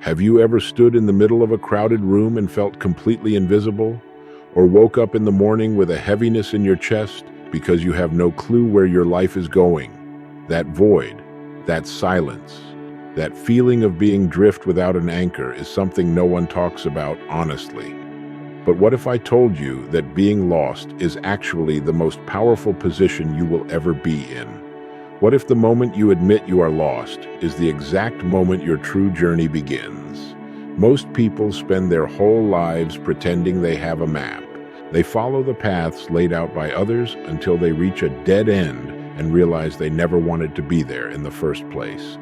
Have you ever stood in the middle of a crowded room and felt completely invisible? Or woke up in the morning with a heaviness in your chest because you have no clue where your life is going? That void, that silence, that feeling of being adrift without an anchor is something no one talks about honestly. But what if I told you that being lost is actually the most powerful position you will ever be in? What if the moment you admit you are lost is the exact moment your true journey begins? Most people spend their whole lives pretending they have a map. They follow the paths laid out by others until they reach a dead end and realize they never wanted to be there in the first place.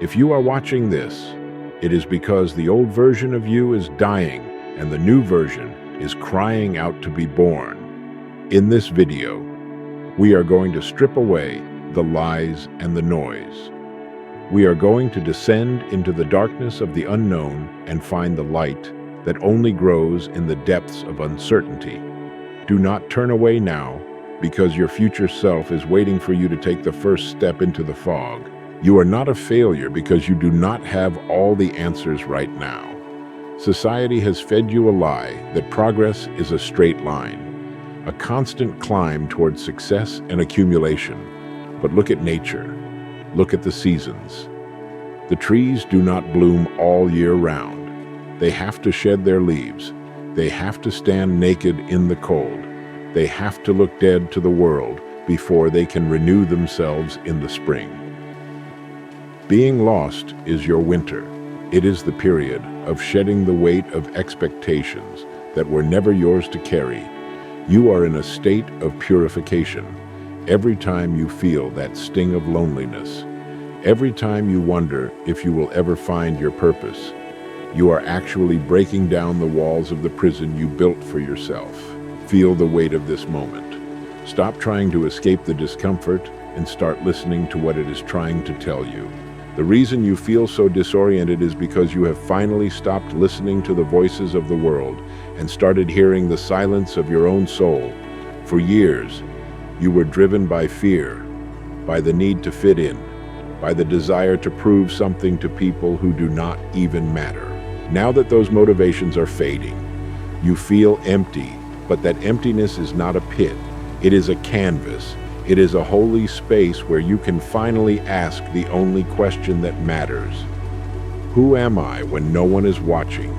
If you are watching this, it is because the old version of you is dying and the new version is crying out to be born. In this video, we are going to strip away the lies and the noise. We are going to descend into the darkness of the unknown and find the light that only grows in the depths of uncertainty. Do not turn away now, because your future self is waiting for you to take the first step into the fog. You are not a failure because you do not have all the answers right now. Society has fed you a lie that progress is a straight line, a constant climb towards success and accumulation. But look at nature. Look at the seasons. The trees do not bloom all year round. They have to shed their leaves. They have to stand naked in the cold. They have to look dead to the world before they can renew themselves in the spring. Being lost is your winter. It is the period of shedding the weight of expectations that were never yours to carry. You are in a state of purification. Every time you feel that sting of loneliness, every time you wonder if you will ever find your purpose, you are actually breaking down the walls of the prison you built for yourself. Feel the weight of this moment. Stop trying to escape the discomfort and start listening to what it is trying to tell you. The reason you feel so disoriented is because you have finally stopped listening to the voices of the world and started hearing the silence of your own soul. For years, you were driven by fear, by the need to fit in, by the desire to prove something to people who do not even matter. Now that those motivations are fading, you feel empty, but that emptiness is not a pit. It is a canvas. It is a holy space where you can finally ask the only question that matters. Who am I when no one is watching?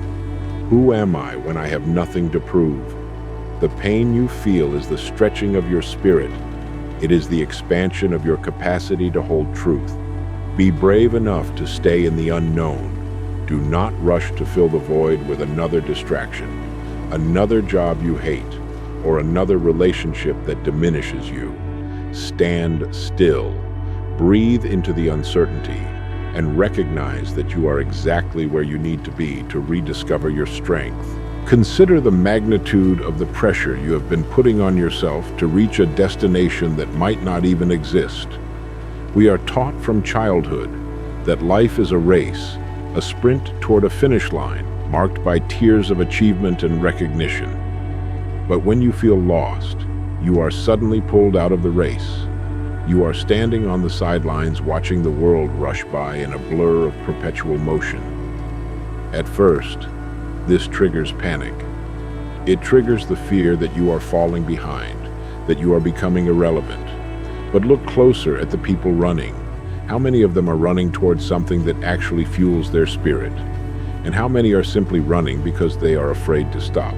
Who am I when I have nothing to prove? The pain you feel is the stretching of your spirit. It is the expansion of your capacity to hold truth. Be brave enough to stay in the unknown. Do not rush to fill the void with another distraction, another job you hate, or another relationship that diminishes you. Stand still, breathe into the uncertainty, and recognize that you are exactly where you need to be to rediscover your strength. Consider the magnitude of the pressure you have been putting on yourself to reach a destination that might not even exist. We are taught from childhood that life is a race, a sprint toward a finish line marked by tiers of achievement and recognition. But when you feel lost, you are suddenly pulled out of the race. You are standing on the sidelines watching the world rush by in a blur of perpetual motion. At first, this triggers panic. It triggers the fear that you are falling behind, that you are becoming irrelevant. But look closer at the people running. How many of them are running towards something that actually fuels their spirit? And how many are simply running because they are afraid to stop?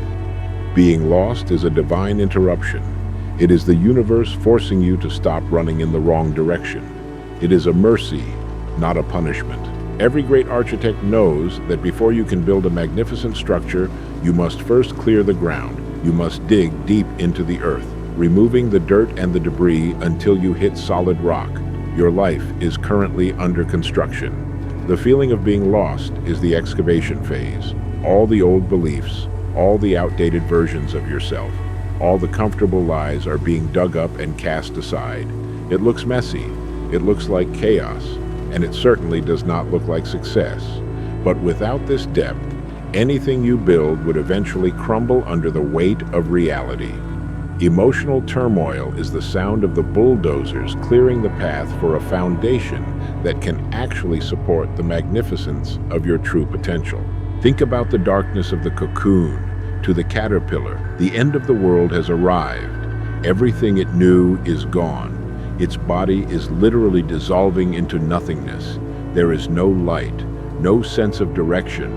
Being lost is a divine interruption. It is the universe forcing you to stop running in the wrong direction. It is a mercy, not a punishment. Every great architect knows that before you can build a magnificent structure, you must first clear the ground. You must dig deep into the earth, removing the dirt and the debris until you hit solid rock. Your life is currently under construction. The feeling of being lost is the excavation phase. All the old beliefs, all the outdated versions of yourself, all the comfortable lies are being dug up and cast aside. It looks messy, it looks like chaos, and it certainly does not look like success. But without this depth, anything you build would eventually crumble under the weight of reality. Emotional turmoil is the sound of the bulldozers clearing the path for a foundation that can actually support the magnificence of your true potential. Think about the darkness of the cocoon. To the caterpillar, the end of the world has arrived. Everything it knew is gone. Its body is literally dissolving into nothingness. There is no light, no sense of direction,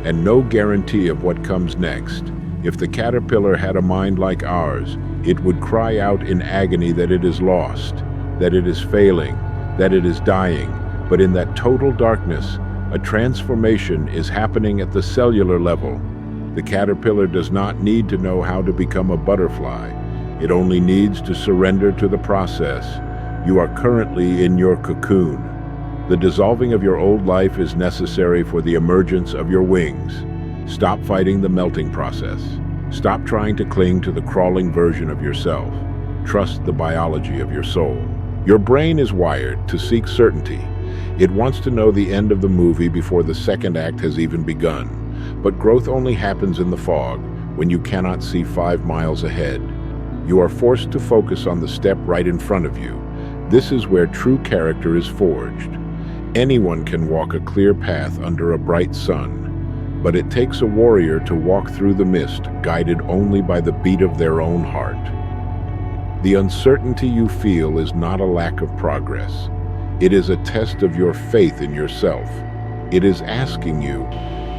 and no guarantee of what comes next. If the caterpillar had a mind like ours, it would cry out in agony that it is lost, that it is failing, that it is dying. But in that total darkness, a transformation is happening at the cellular level. The caterpillar does not need to know how to become a butterfly. It only needs to surrender to the process. You are currently in your cocoon. The dissolving of your old life is necessary for the emergence of your wings. Stop fighting the melting process. Stop trying to cling to the crawling version of yourself. Trust the biology of your soul. Your brain is wired to seek certainty. It wants to know the end of the movie before the second act has even begun. But growth only happens in the fog, when you cannot see 5 miles ahead. You are forced to focus on the step right in front of you. This is where true character is forged. Anyone can walk a clear path under a bright sun. But it takes a warrior to walk through the mist, guided only by the beat of their own heart. The uncertainty you feel is not a lack of progress. It is a test of your faith in yourself. It is asking you,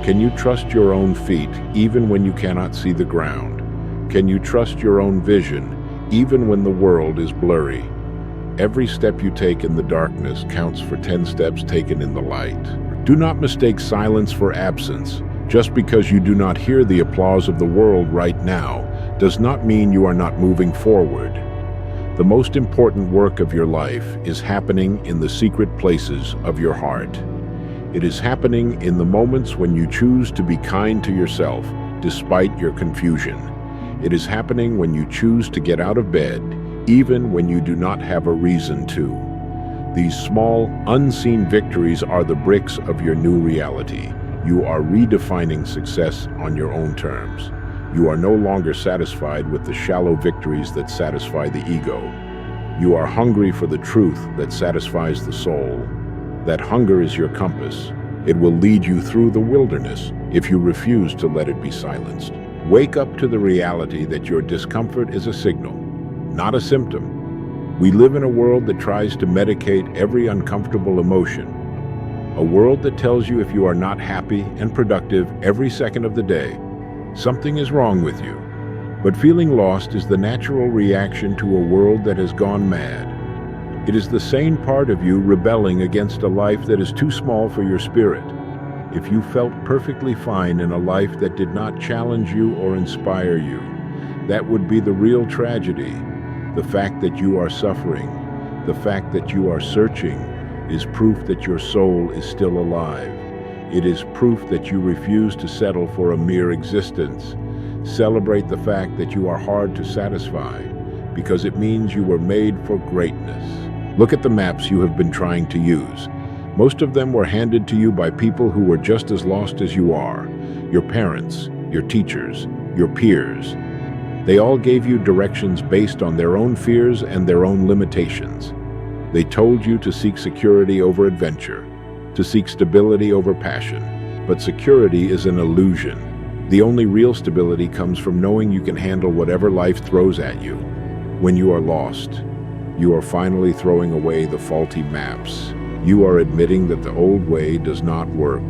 can you trust your own feet even when you cannot see the ground? Can you trust your own vision even when the world is blurry? Every step you take in the darkness counts for 10 steps taken in the light. Do not mistake silence for absence. Just because you do not hear the applause of the world right now does not mean you are not moving forward. The most important work of your life is happening in the secret places of your heart. It is happening in the moments when you choose to be kind to yourself despite your confusion. It is happening when you choose to get out of bed even when you do not have a reason to. These small, unseen victories are the bricks of your new reality. You are redefining success on your own terms. You are no longer satisfied with the shallow victories that satisfy the ego. You are hungry for the truth that satisfies the soul. That hunger is your compass. It will lead you through the wilderness if you refuse to let it be silenced. Wake up to the reality that your discomfort is a signal, not a symptom. We live in a world that tries to medicate every uncomfortable emotion. A world that tells you if you are not happy and productive every second of the day, something is wrong with you. But feeling lost is the natural reaction to a world that has gone mad. It is the sane part of you rebelling against a life that is too small for your spirit. If you felt perfectly fine in a life that did not challenge you or inspire you, that would be the real tragedy. The fact that you are suffering, the fact that you are searching, is proof that your soul is still alive. It is proof that you refuse to settle for a mere existence. Celebrate the fact that you are hard to satisfy, because it means you were made for greatness. Look at the maps you have been trying to use. Most of them were handed to you by people who were just as lost as you are. Your parents, your teachers, your peers. They all gave you directions based on their own fears and their own limitations. They told you to seek security over adventure, to seek stability over passion. But security is an illusion. The only real stability comes from knowing you can handle whatever life throws at you. When you are lost, you are finally throwing away the faulty maps. You are admitting that the old way does not work.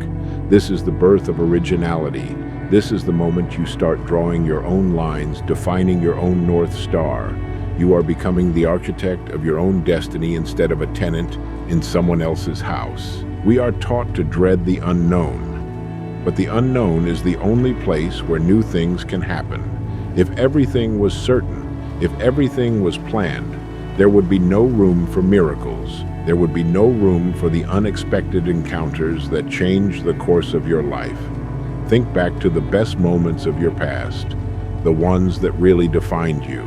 This is the birth of originality. This is the moment you start drawing your own lines, defining your own North Star. You are becoming the architect of your own destiny instead of a tenant in someone else's house. We are taught to dread the unknown, but the unknown is the only place where new things can happen. If everything was certain, if everything was planned, there would be no room for miracles. There would be no room for the unexpected encounters that change the course of your life. Think back to the best moments of your past, the ones that really defined you.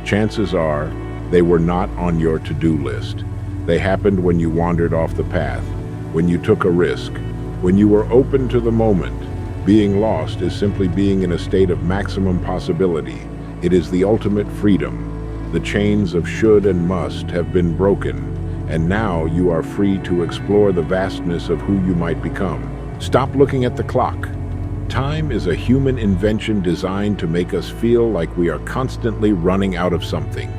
Chances are they were not on your to-do list. They happened when you wandered off the path, when you took a risk, when you were open to the moment. Being lost is simply being in a state of maximum possibility. It is the ultimate freedom. The chains of should and must have been broken, and now you are free to explore the vastness of who you might become. Stop looking at the clock. Time is a human invention designed to make us feel like we are constantly running out of something.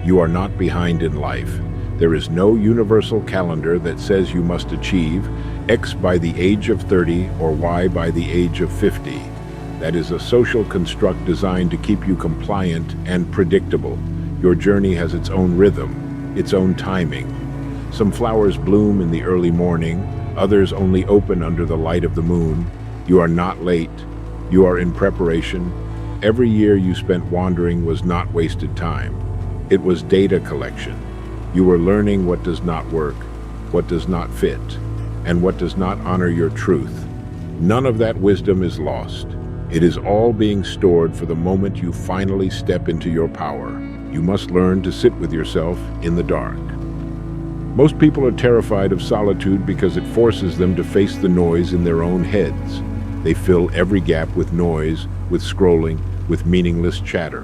You are not behind in life. There is no universal calendar that says you must achieve X by the age of 30 or Y by the age of 50. That is a social construct designed to keep you compliant and predictable. Your journey has its own rhythm, its own timing. Some flowers bloom in the early morning, others only open under the light of the moon. You are not late. You are in preparation. Every year you spent wandering was not wasted time. It was data collection. You were learning what does not work, what does not fit, and what does not honor your truth. None of that wisdom is lost. It is all being stored for the moment you finally step into your power. You must learn to sit with yourself in the dark. Most people are terrified of solitude because it forces them to face the noise in their own heads. They fill every gap with noise, with scrolling, with meaningless chatter.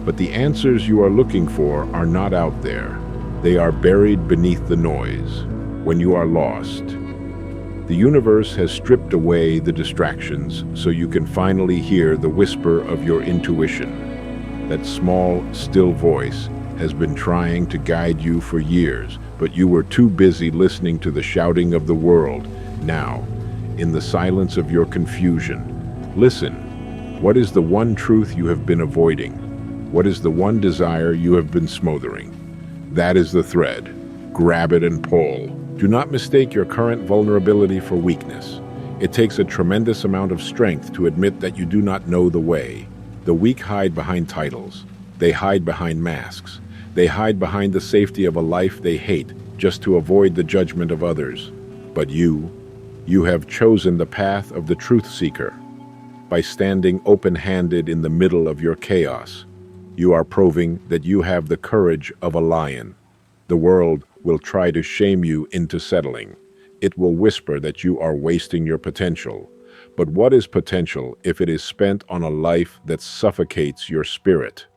But the answers you are looking for are not out there. They are buried beneath the noise. When you are lost, the universe has stripped away the distractions so you can finally hear the whisper of your intuition. That small, still voice has been trying to guide you for years, but you were too busy listening to the shouting of the world. Now, in the silence of your confusion, listen. What is the one truth you have been avoiding? What is the one desire you have been smothering? That is the thread. Grab it and pull. Do not mistake your current vulnerability for weakness. It takes a tremendous amount of strength to admit that you do not know the way. The weak hide behind titles. They hide behind masks. They hide behind the safety of a life they hate just to avoid the judgment of others. But you have chosen the path of the truth seeker. By standing open-handed in the middle of your chaos, you are proving that you have the courage of a lion. The world will try to shame you into settling. It will whisper that you are wasting your potential. But what is potential if it is spent on a life that suffocates your spirit?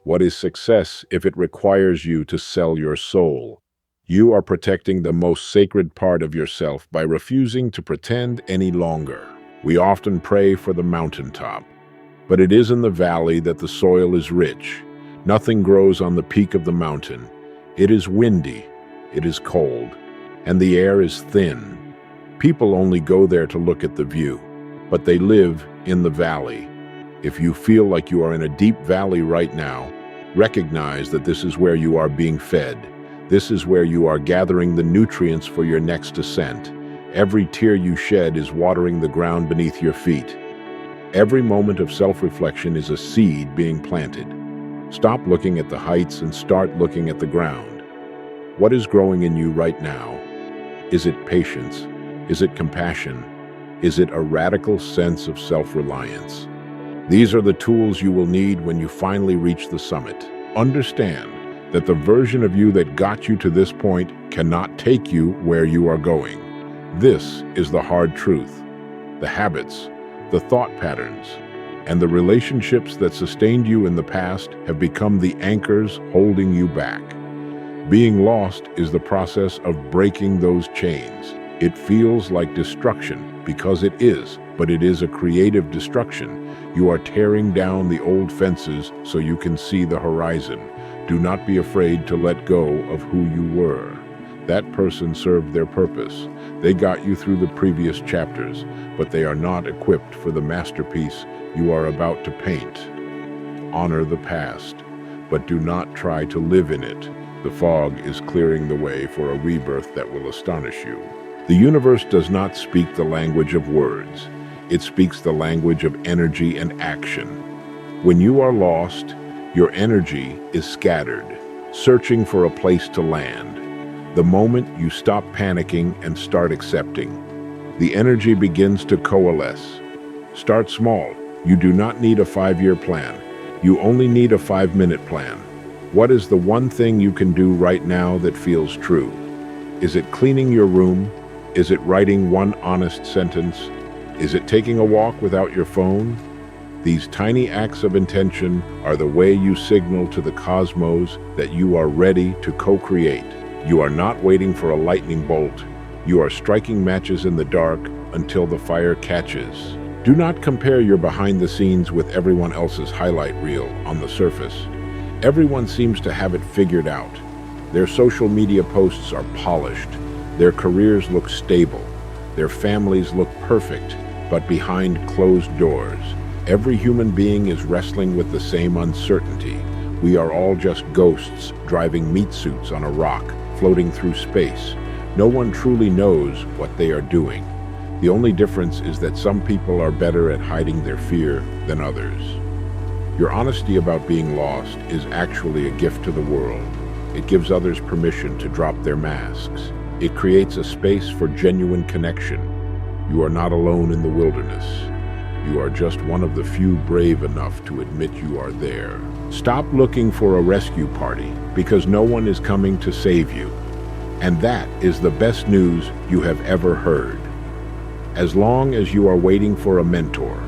What is success if it requires you to sell your soul? You are protecting the most sacred part of yourself by refusing to pretend any longer. We often pray for the mountaintop, but it is in the valley that the soil is rich. Nothing grows on the peak of the mountain. It is windy, it is cold, and the air is thin. People only go there to look at the view, but they live in the valley. If you feel like you are in a deep valley right now, recognize that this is where you are being fed. This is where you are gathering the nutrients for your next ascent. Every tear you shed is watering the ground beneath your feet. Every moment of self-reflection is a seed being planted. Stop looking at the heights and start looking at the ground. What is growing in you right now? Is it patience? Is it compassion? Is it a radical sense of self-reliance? These are the tools you will need when you finally reach the summit. Understand that the version of you that got you to this point cannot take you where you are going. This is the hard truth. The habits, the thought patterns, and the relationships that sustained you in the past have become the anchors holding you back. Being lost is the process of breaking those chains. It feels like destruction because it is, but it is a creative destruction. You are tearing down the old fences so you can see the horizon. Do not be afraid to let go of who you were. That person served their purpose. They got you through the previous chapters, but they are not equipped for the masterpiece you are about to paint. Honor the past, but do not try to live in it. The fog is clearing the way for a rebirth that will astonish you. The universe does not speak the language of words. It speaks the language of energy and action. When you are lost, your energy is scattered, searching for a place to land. The moment you stop panicking and start accepting, the energy begins to coalesce. Start small. You do not need a 5-year plan. You only need a 5-minute plan. What is the one thing you can do right now that feels true? Is it cleaning your room? Is it writing one honest sentence? Is it taking a walk without your phone? These tiny acts of intention are the way you signal to the cosmos that you are ready to co-create. You are not waiting for a lightning bolt. You are striking matches in the dark until the fire catches. Do not compare your behind the scenes with everyone else's highlight reel on the surface. Everyone seems to have it figured out. Their social media posts are polished. Their careers look stable. Their families look perfect, but behind closed doors, every human being is wrestling with the same uncertainty. We are all just ghosts driving meat suits on a rock, floating through space. No one truly knows what they are doing. The only difference is that some people are better at hiding their fear than others. Your honesty about being lost is actually a gift to the world. It gives others permission to drop their masks. It creates a space for genuine connection. You are not alone in the wilderness. You are just one of the few brave enough to admit you are there. Stop looking for a rescue party, because no one is coming to save you. And that is the best news you have ever heard. As long as you are waiting for a mentor,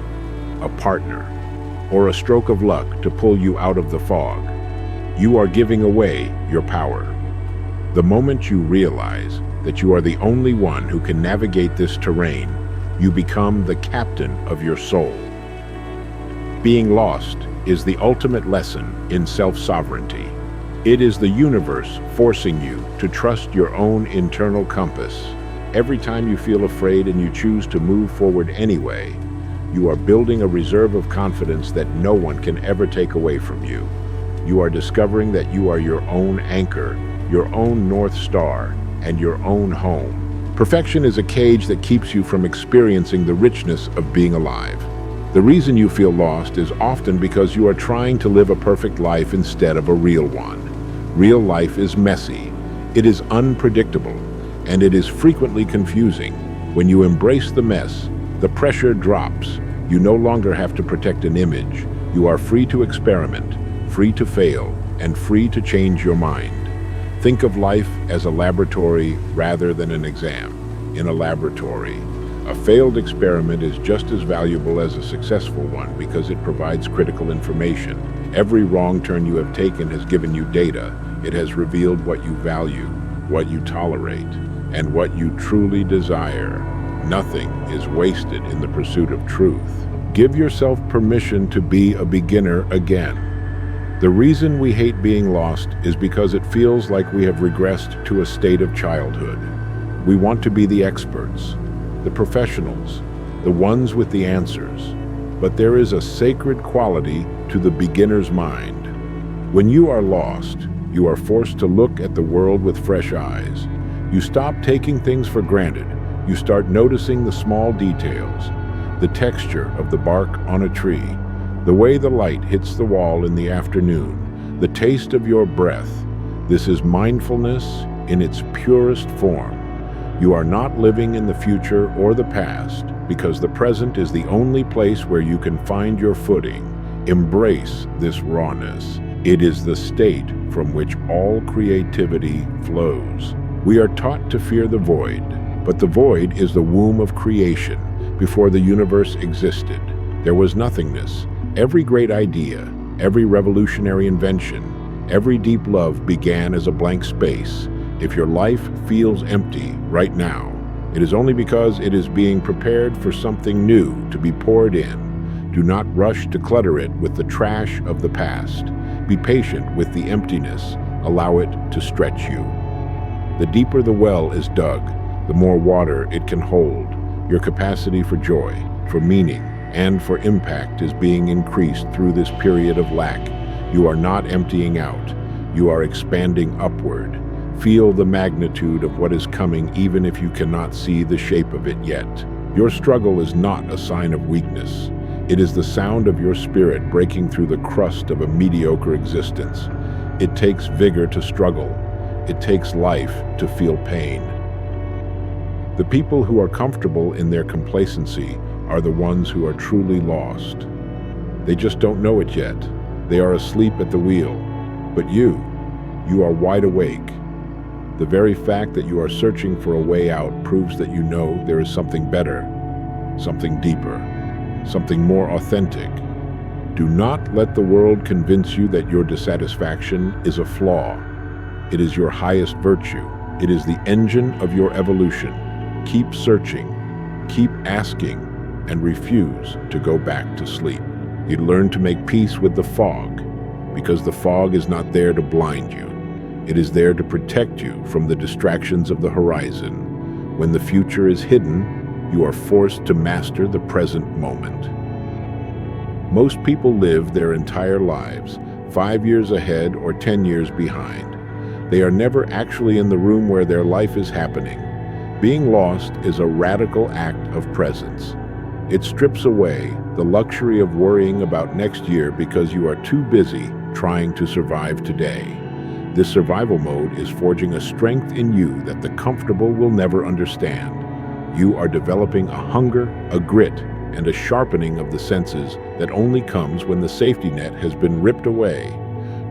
a partner, or a stroke of luck to pull you out of the fog, you are giving away your power. The moment you realize that you are the only one who can navigate this terrain, you become the captain of your soul. Being lost is the ultimate lesson in self-sovereignty. It is the universe forcing you to trust your own internal compass. Every time you feel afraid and you choose to move forward anyway, you are building a reserve of confidence that no one can ever take away from you. You are discovering that you are your own anchor, your own North Star, and your own home. Perfection is a cage that keeps you from experiencing the richness of being alive. The reason you feel lost is often because you are trying to live a perfect life instead of a real one. Real life is messy, it is unpredictable, and it is frequently confusing. When you embrace the mess, the pressure drops. You no longer have to protect an image. You are free to experiment, free to fail, and free to change your mind. Think of life as a laboratory rather than an exam. In a laboratory, a failed experiment is just as valuable as a successful one because it provides critical information. Every wrong turn you have taken has given you data. It has revealed what you value, what you tolerate, and what you truly desire. Nothing is wasted in the pursuit of truth. Give yourself permission to be a beginner again. The reason we hate being lost is because it feels like we have regressed to a state of childhood. We want to be the experts, the professionals, the ones with the answers. But there is a sacred quality to the beginner's mind. When you are lost, you are forced to look at the world with fresh eyes. You stop taking things for granted. You start noticing the small details, the texture of the bark on a tree, the way the light hits the wall in the afternoon, the taste of your breath. This is mindfulness in its purest form. You are not living in the future or the past because the present is the only place where you can find your footing. Embrace this rawness. It is the state from which all creativity flows. We are taught to fear the void, but the void is the womb of creation. Before the universe existed, there was nothingness. Every great idea, every revolutionary invention, every deep love began as a blank space. If your life feels empty right now, it is only because it is being prepared for something new to be poured in. Do not rush to clutter it with the trash of the past. Be patient with the emptiness. Allow it to stretch you. The deeper the well is dug, the more water it can hold. Your capacity for joy, for meaning, and for impact is being increased through this period of lack. You are not emptying out. You are expanding upward. Feel the magnitude of what is coming even if you cannot see the shape of it yet. Your struggle is not a sign of weakness. It is the sound of your spirit breaking through the crust of a mediocre existence. It takes vigor to struggle. It takes life to feel pain. The people who are comfortable in their complacency are the ones who are truly lost. They just don't know it yet. They are asleep at the wheel. But you are wide awake. The very fact that you are searching for a way out proves that you know there is something better, something deeper, something more authentic, Do not let the world convince you that your dissatisfaction is a flaw. It is your highest virtue. It is the engine of your evolution. Keep searching, keep asking, and refuse to go back to sleep. You learn to make peace with the fog, because the fog is not there to blind you. It is there to protect you from the distractions of the horizon. When the future is hidden, you are forced to master the present moment. Most people live their entire lives 5 years ahead or 10 years behind. They are never actually in the room where their life is happening. Being lost is a radical act of presence. It strips away the luxury of worrying about next year because you are too busy trying to survive today. This survival mode is forging a strength in you that the comfortable will never understand. You are developing a hunger, a grit, and a sharpening of the senses that only comes when the safety net has been ripped away.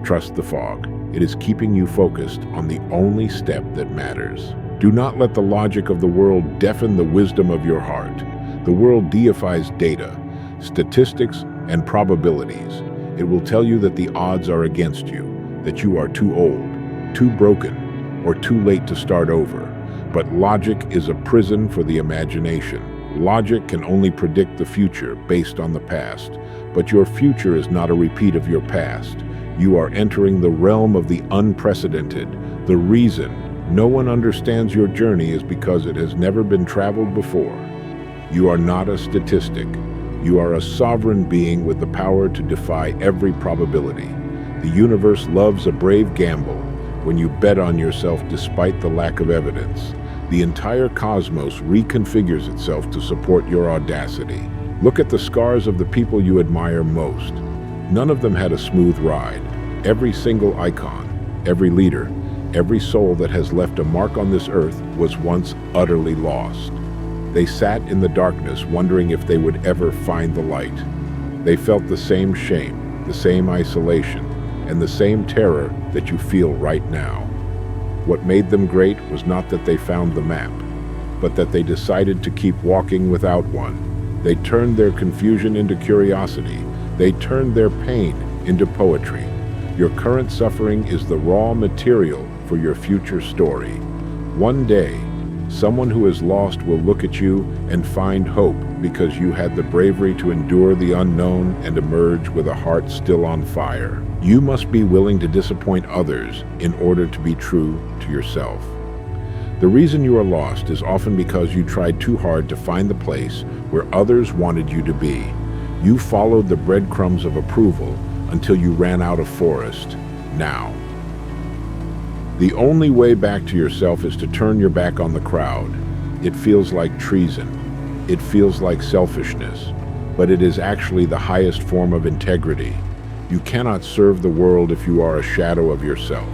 Trust the fog. It is keeping you focused on the only step that matters. Do not let the logic of the world deafen the wisdom of your heart. The world deifies data, statistics, and probabilities. It will tell you that the odds are against you, that you are too old, too broken, or too late to start over. But logic is a prison for the imagination. Logic can only predict the future based on the past, but your future is not a repeat of your past. You are entering the realm of the unprecedented. The reason no one understands your journey is because it has never been traveled before. You are not a statistic. You are a sovereign being with the power to defy every probability. The universe loves a brave gamble when you bet on yourself despite the lack of evidence. The entire cosmos reconfigures itself to support your audacity. Look at the scars of the people you admire most. None of them had a smooth ride. Every single icon, every leader, every soul that has left a mark on this earth was once utterly lost. They sat in the darkness wondering if they would ever find the light. They felt the same shame, the same isolation, and the same terror that you feel right now. What made them great was not that they found the map, but that they decided to keep walking without one. They turned their confusion into curiosity. They turned their pain into poetry. Your current suffering is the raw material for your future story. One day, someone who is lost will look at you and find hope because you had the bravery to endure the unknown and emerge with a heart still on fire. You must be willing to disappoint others in order to be true to yourself. The reason you are lost is often because you tried too hard to find the place where others wanted you to be. You followed the breadcrumbs of approval until you ran out of forest. Now, the only way back to yourself is to turn your back on the crowd. It feels like treason. It feels like selfishness, but it is actually the highest form of integrity. You cannot serve the world if you are a shadow of yourself.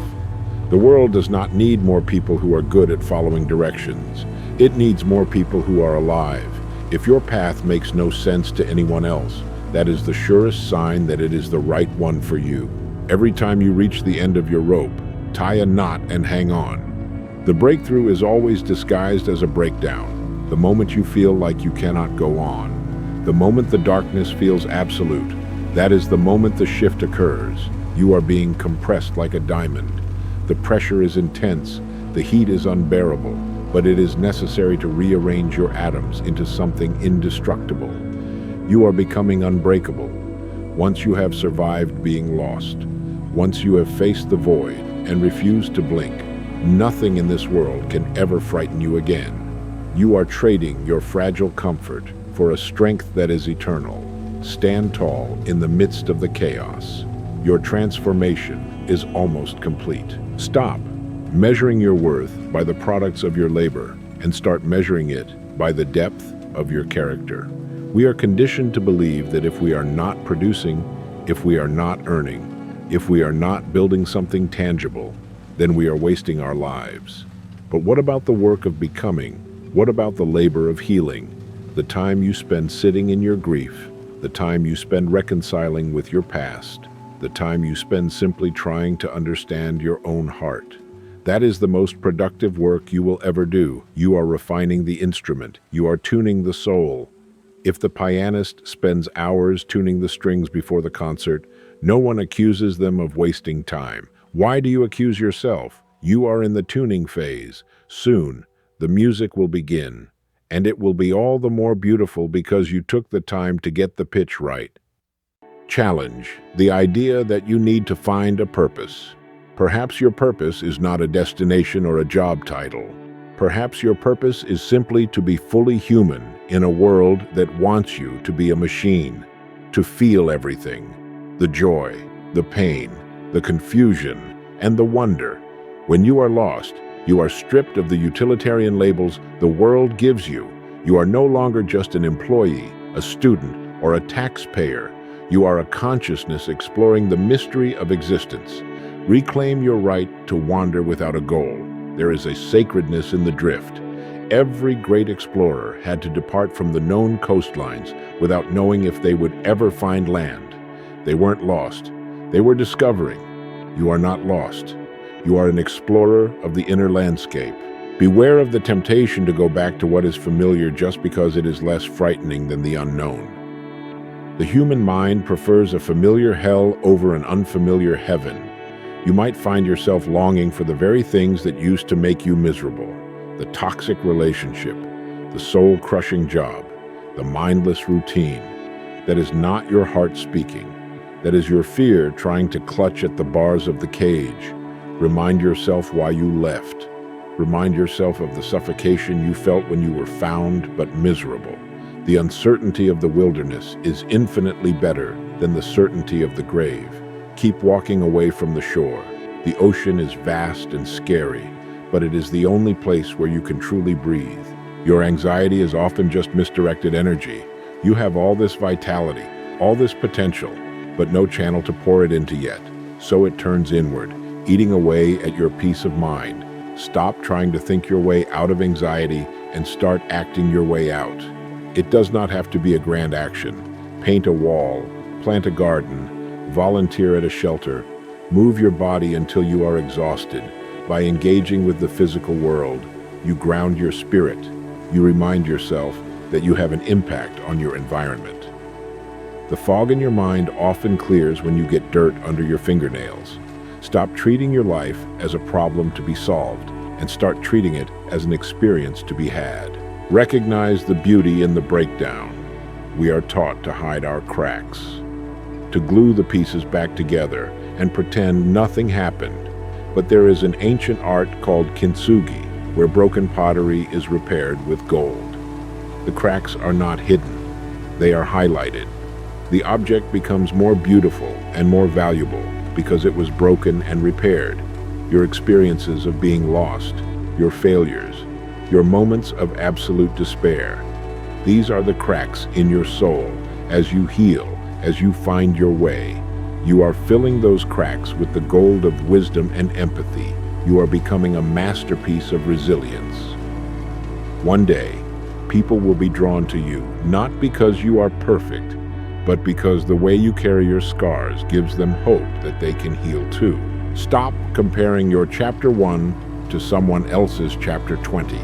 The world does not need more people who are good at following directions. It needs more people who are alive. If your path makes no sense to anyone else, that is the surest sign that it is the right one for you. Every time you reach the end of your rope, tie a knot and hang on. The breakthrough is always disguised as a breakdown. The moment you feel like you cannot go on. The moment the darkness feels absolute. That is the moment the shift occurs. You are being compressed like a diamond. The pressure is intense. The heat is unbearable. But it is necessary to rearrange your atoms into something indestructible. You are becoming unbreakable. Once you have survived being lost, once you have faced the void and refused to blink, nothing in this world can ever frighten you again. You are trading your fragile comfort for a strength that is eternal. Stand tall in the midst of the chaos. Your transformation is almost complete. Stop measuring your worth by the products of your labor and start measuring it by the depth of your character. We are conditioned to believe that if we are not producing, if we are not earning, if we are not building something tangible, then we are wasting our lives. But what about the work of becoming? What about the labor of healing? The time you spend sitting in your grief, the time you spend reconciling with your past, the time you spend simply trying to understand your own heart. That is the most productive work you will ever do. You are refining the instrument. You are tuning the soul. If the pianist spends hours tuning the strings before the concert, no one accuses them of wasting time. Why do you accuse yourself? You are in the tuning phase. Soon, the music will begin, and it will be all the more beautiful because you took the time to get the pitch right. Challenge: the idea that you need to find a purpose. Perhaps your purpose is not a destination or a job title. Perhaps your purpose is simply to be fully human in a world that wants you to be a machine, to feel everything: the joy, the pain, the confusion, and the wonder. When you are lost, you are stripped of the utilitarian labels the world gives you. You are no longer just an employee, a student, or a taxpayer. You are a consciousness exploring the mystery of existence. Reclaim your right to wander without a goal. There is a sacredness in the drift. Every great explorer had to depart from the known coastlines without knowing if they would ever find land. They weren't lost. They were discovering. You are not lost. You are an explorer of the inner landscape. Beware of the temptation to go back to what is familiar just because it is less frightening than the unknown. The human mind prefers a familiar hell over an unfamiliar heaven. You might find yourself longing for the very things that used to make you miserable: the toxic relationship, the soul-crushing job, the mindless routine. That is not your heart speaking. That is your fear trying to clutch at the bars of the cage. Remind yourself why you left. Remind yourself of the suffocation you felt when you were found but miserable. The uncertainty of the wilderness is infinitely better than the certainty of the grave. Keep walking away from the shore. The ocean is vast and scary, but it is the only place where you can truly breathe. Your anxiety is often just misdirected energy. You have all this vitality, all this potential, but no channel to pour it into yet. So it turns inward, eating away at your peace of mind. Stop trying to think your way out of anxiety and start acting your way out. It does not have to be a grand action. Paint a wall, plant a garden, volunteer at a shelter. Move your body until you are exhausted. By engaging with the physical world, you ground your spirit. You remind yourself that you have an impact on your environment. The fog in your mind often clears when you get dirt under your fingernails. Stop treating your life as a problem to be solved and start treating it as an experience to be had. Recognize the beauty in the breakdown. We are taught to hide our cracks, to glue the pieces back together and pretend nothing happened. But there is an ancient art called kintsugi, where broken pottery is repaired with gold. The cracks are not hidden. They are highlighted. The object becomes more beautiful and more valuable because it was broken and repaired. Your experiences of being lost, your failures, your moments of absolute despair. These are the cracks in your soul. As you heal, as you find your way, you are filling those cracks with the gold of wisdom and empathy. You are becoming a masterpiece of resilience. One day, people will be drawn to you, not because you are perfect, but because the way you carry your scars gives them hope that they can heal too. Stop comparing your chapter 1 to someone else's chapter 20.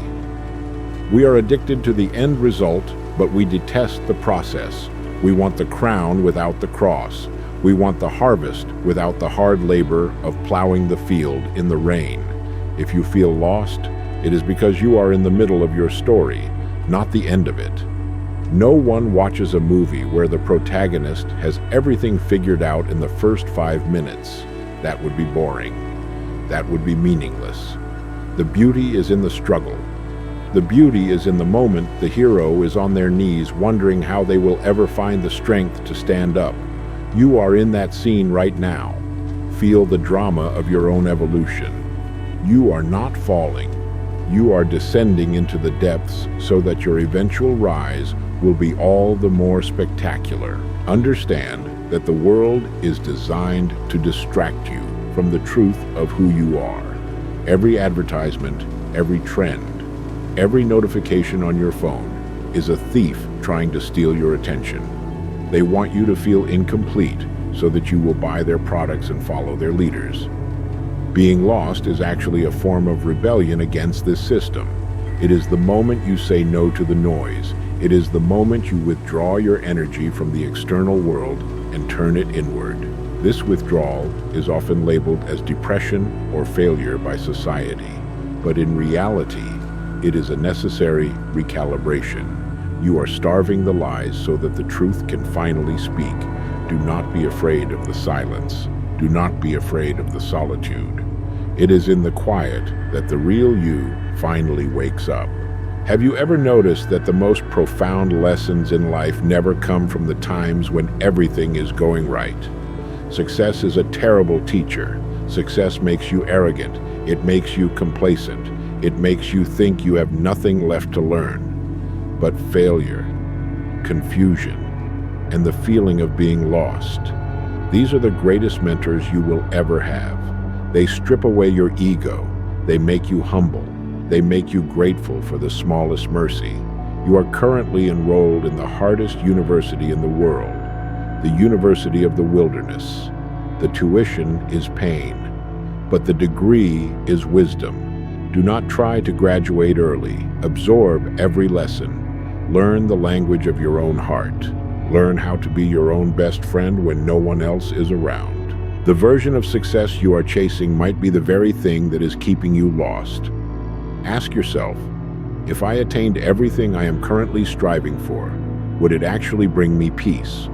We are addicted to the end result, but we detest the process. We want the crown without the cross. We want the harvest without the hard labor of plowing the field in the rain. If you feel lost, it is because you are in the middle of your story, not the end of it. No one watches a movie where the protagonist has everything figured out in the first 5 minutes. That would be boring. That would be meaningless. The beauty is in the struggle. The beauty is in the moment the hero is on their knees wondering how they will ever find the strength to stand up. You are in that scene right now. Feel the drama of your own evolution. You are not falling. You are descending into the depths so that your eventual rise will be all the more spectacular. Understand that the world is designed to distract you from the truth of who you are. Every advertisement, every trend, every notification on your phone is a thief trying to steal your attention. They want you to feel incomplete so that you will buy their products and follow their leaders. Being lost is actually a form of rebellion against this system. It is the moment you say no to the noise. It is the moment you withdraw your energy from the external world and turn it inward. This withdrawal is often labeled as depression or failure by society, but in reality, it is a necessary recalibration. You are starving the lies so that the truth can finally speak. Do not be afraid of the silence. Do not be afraid of the solitude. It is in the quiet that the real you finally wakes up. Have you ever noticed that the most profound lessons in life never come from the times when everything is going right? Success is a terrible teacher. Success makes you arrogant. It makes you complacent. It makes you think you have nothing left to learn. But failure, confusion, and the feeling of being lost, these are the greatest mentors you will ever have. They strip away your ego. They make you humble. They make you grateful for the smallest mercy. You are currently enrolled in the hardest university in the world, the University of the Wilderness. The tuition is pain, but the degree is wisdom. Do not try to graduate early. Absorb every lesson. Learn the language of your own heart. Learn how to be your own best friend when no one else is around. The version of success you are chasing might be the very thing that is keeping you lost. Ask yourself, if I attained everything I am currently striving for, would it actually bring me peace?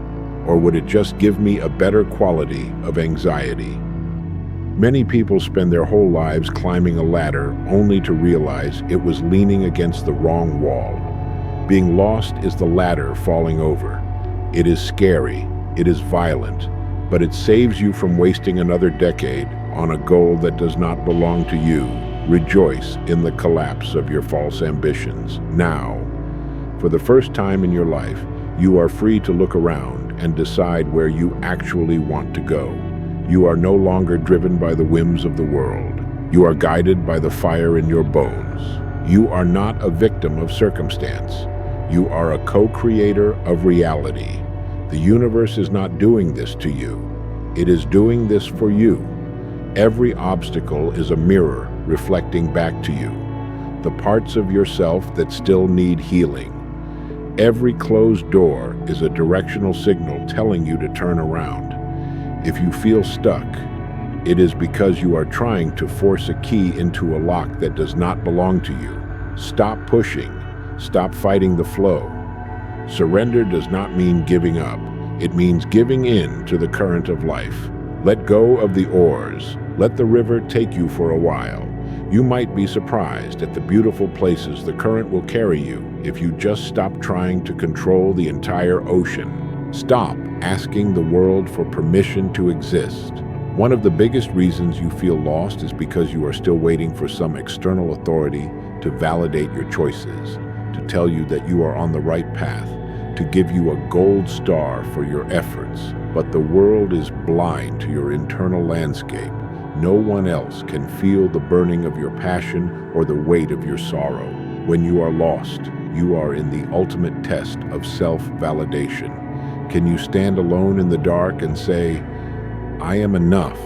Or would it just give me a better quality of anxiety? Many people spend their whole lives climbing a ladder only to realize it was leaning against the wrong wall. Being lost is the ladder falling over. It is scary, it is violent, but it saves you from wasting another decade on a goal that does not belong to you. Rejoice in the collapse of your false ambitions. Now, for the first time in your life, you are free to look around and decide where you actually want to go. You are no longer driven by the whims of the world. You are guided by the fire in your bones. You are not a victim of circumstance. You are a co-creator of reality. The universe is not doing this to you. It is doing this for you. Every obstacle is a mirror reflecting back to you the parts of yourself that still need healing. Every closed door is a directional signal telling you to turn around. If you feel stuck, it is because you are trying to force a key into a lock that does not belong to you. Stop pushing. Stop fighting the flow. Surrender does not mean giving up. It means giving in to the current of life. Let go of the oars. Let the river take you for a while. You might be surprised at the beautiful places the current will carry you if you just stop trying to control the entire ocean. Stop asking the world for permission to exist. One of the biggest reasons you feel lost is because you are still waiting for some external authority to validate your choices, to tell you that you are on the right path, to give you a gold star for your efforts. But the world is blind to your internal landscape. No one else can feel the burning of your passion or the weight of your sorrow. When you are lost, you are in the ultimate test of self-validation. Can you stand alone in the dark and say, I am enough,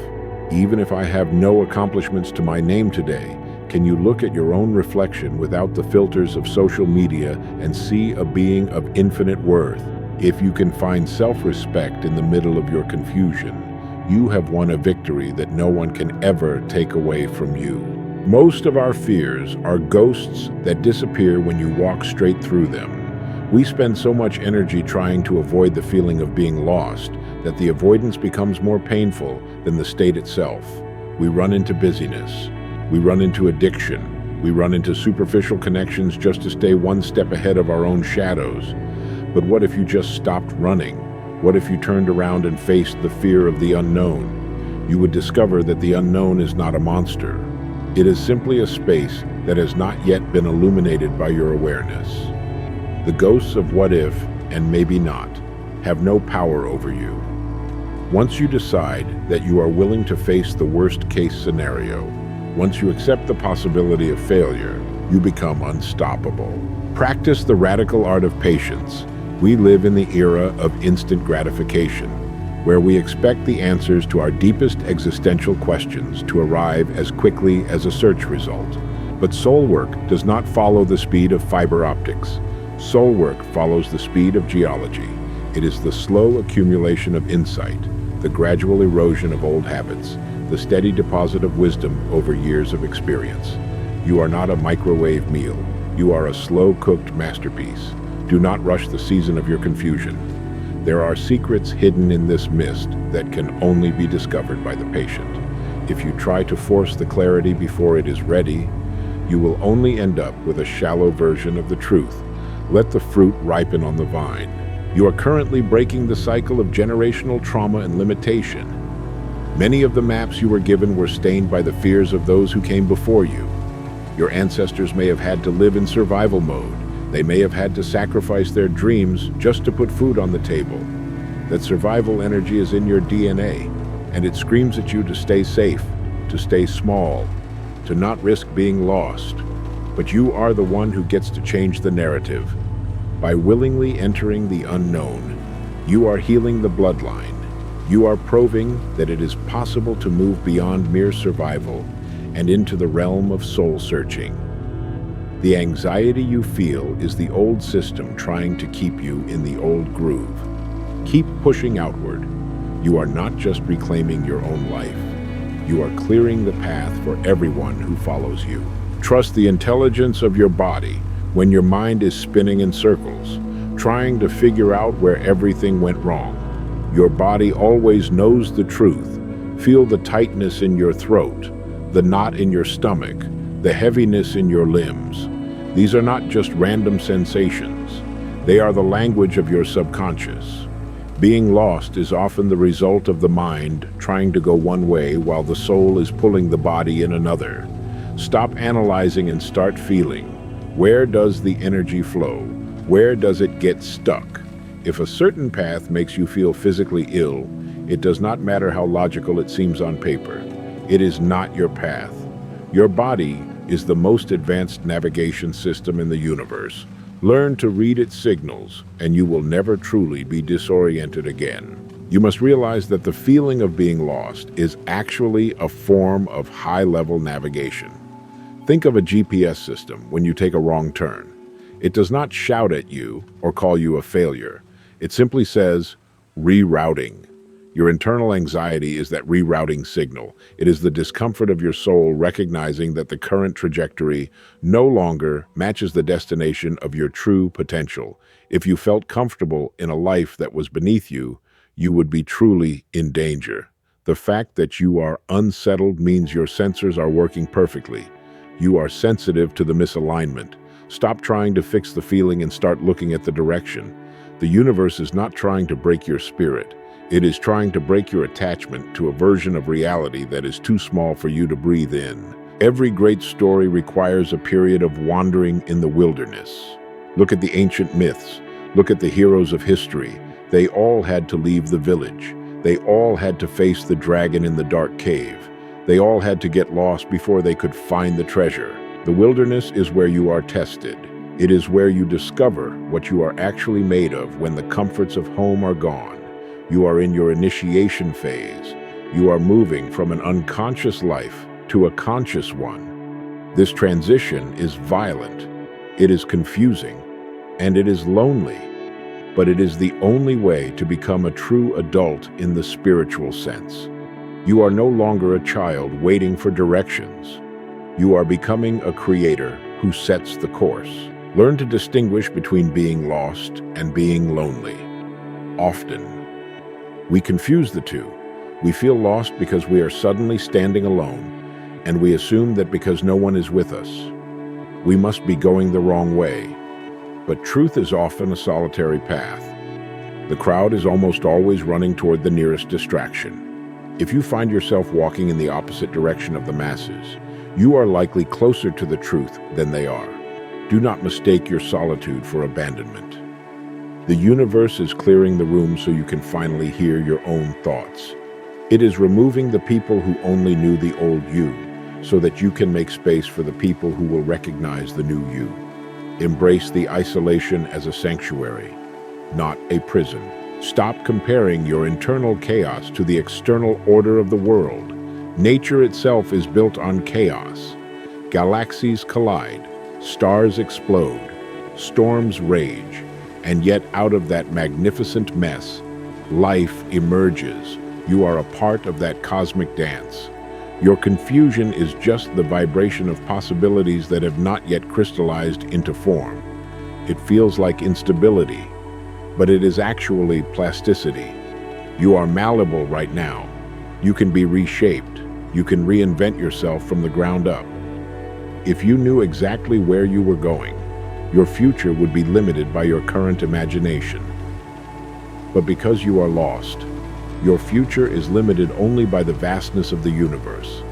even if I have no accomplishments to my name today? Can you look at your own reflection without the filters of social media and see a being of infinite worth? If you can find self-respect in the middle of your confusion, you have won a victory that no one can ever take away from you. Most of our fears are ghosts that disappear when you walk straight through them. We spend so much energy trying to avoid the feeling of being lost that the avoidance becomes more painful than the state itself. We run into busyness. We run into addiction. We run into superficial connections just to stay one step ahead of our own shadows. But what if you just stopped running? What if you turned around and faced the fear of the unknown? You would discover that the unknown is not a monster. It is simply a space that has not yet been illuminated by your awareness. The ghosts of what if and maybe not have no power over you. Once you decide that you are willing to face the worst-case scenario, once you accept the possibility of failure, you become unstoppable. Practice the radical art of patience. We live in the era of instant gratification, where we expect the answers to our deepest existential questions to arrive as quickly as a search result. But soul work does not follow the speed of fiber optics. Soul work follows the speed of geology. It is the slow accumulation of insight, the gradual erosion of old habits, the steady deposit of wisdom over years of experience. You are not a microwave meal. You are a slow-cooked masterpiece. Do not rush the season of your confusion. There are secrets hidden in this mist that can only be discovered by the patient. If you try to force the clarity before it is ready, you will only end up with a shallow version of the truth. Let the fruit ripen on the vine. You are currently breaking the cycle of generational trauma and limitation. Many of the maps you were given were stained by the fears of those who came before you. Your ancestors may have had to live in survival mode. They may have had to sacrifice their dreams just to put food on the table. That survival energy is in your DNA, and it screams at you to stay safe, to stay small, to not risk being lost. But you are the one who gets to change the narrative. By willingly entering the unknown, you are healing the bloodline. You are proving that it is possible to move beyond mere survival and into the realm of soul searching. The anxiety you feel is the old system trying to keep you in the old groove. Keep pushing outward. You are not just reclaiming your own life. You are clearing the path for everyone who follows you. Trust the intelligence of your body when your mind is spinning in circles, trying to figure out where everything went wrong. Your body always knows the truth. Feel the tightness in your throat, the knot in your stomach, the heaviness in your limbs. These are not just random sensations. They are the language of your subconscious. Being lost is often the result of the mind trying to go one way while the soul is pulling the body in another. Stop analyzing and start feeling. Where does the energy flow? Where does it get stuck? If a certain path makes you feel physically ill, it does not matter how logical it seems on paper. It is not your path. Your body is the most advanced navigation system in the universe. Learn to read its signals, and you will never truly be disoriented again. You must realize that the feeling of being lost is actually a form of high-level navigation. Think of a GPS system when you take a wrong turn. It does not shout at you or call you a failure. It simply says, rerouting. Your internal anxiety is that rerouting signal. It is the discomfort of your soul recognizing that the current trajectory no longer matches the destination of your true potential. If you felt comfortable in a life that was beneath you, you would be truly in danger. The fact that you are unsettled means your sensors are working perfectly. You are sensitive to the misalignment. Stop trying to fix the feeling and start looking at the direction. The universe is not trying to break your spirit. It is trying to break your attachment to a version of reality that is too small for you to breathe in. Every great story requires a period of wandering in the wilderness. Look at the ancient myths. Look at the heroes of history. They all had to leave the village. They all had to face the dragon in the dark cave. They all had to get lost before they could find the treasure. The wilderness is where you are tested. It is where you discover what you are actually made of when the comforts of home are gone. You are in your initiation phase. You are moving from an unconscious life to a conscious one. This transition is violent. It is confusing, and it is lonely. But it is the only way to become a true adult in the spiritual sense. You are no longer a child waiting for directions. You are becoming a creator who sets the course. Learn to distinguish between being lost and being lonely. Often, we confuse the two. We feel lost because we are suddenly standing alone, and we assume that because no one is with us, we must be going the wrong way. But truth is often a solitary path. The crowd is almost always running toward the nearest distraction. If you find yourself walking in the opposite direction of the masses, you are likely closer to the truth than they are. Do not mistake your solitude for abandonment. The universe is clearing the room so you can finally hear your own thoughts. It is removing the people who only knew the old you, so that you can make space for the people who will recognize the new you. Embrace the isolation as a sanctuary, not a prison. Stop comparing your internal chaos to the external order of the world. Nature itself is built on chaos. Galaxies collide, stars explode, storms rage, and yet out of that magnificent mess, life emerges. You are a part of that cosmic dance. Your confusion is just the vibration of possibilities that have not yet crystallized into form. It feels like instability, but it is actually plasticity. You are malleable right now. You can be reshaped. You can reinvent yourself from the ground up. If you knew exactly where you were going, your future would be limited by your current imagination. But because you are lost, your future is limited only by the vastness of the universe.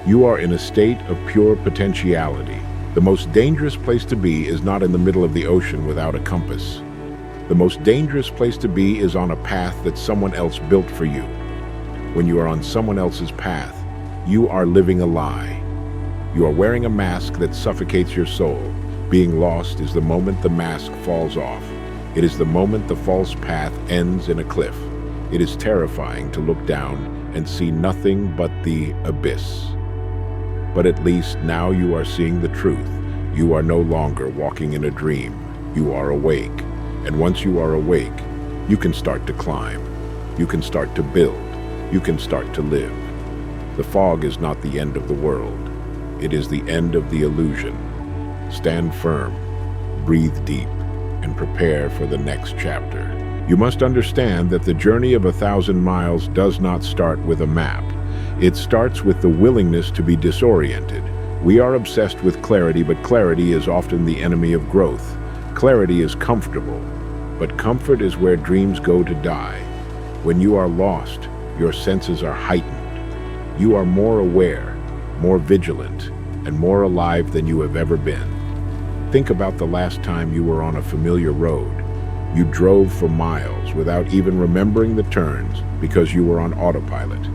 You are in a state of pure potentiality. The most dangerous place to be is not in the middle of the ocean without a compass. The most dangerous place to be is on a path that someone else built for you. When you are on someone else's path, you are living a lie. You are wearing a mask that suffocates your soul. Being lost is the moment the mask falls off. It is the moment the false path ends in a cliff. It is terrifying to look down and see nothing but the abyss. But at least now you are seeing the truth. You are no longer walking in a dream. You are awake. And once you are awake, you can start to climb. You can start to build. You can start to live. The fog is not the end of the world. It is the end of the illusion. Stand firm, breathe deep, and prepare for the next chapter. You must understand that the journey of 1,000 miles does not start with a map. It starts with the willingness to be disoriented. We are obsessed with clarity, but clarity is often the enemy of growth. Clarity is comfortable, but comfort is where dreams go to die. When you are lost, your senses are heightened. You are more aware, more vigilant, and more alive than you have ever been. Think about the last time you were on a familiar road. You drove for miles without even remembering the turns because you were on autopilot.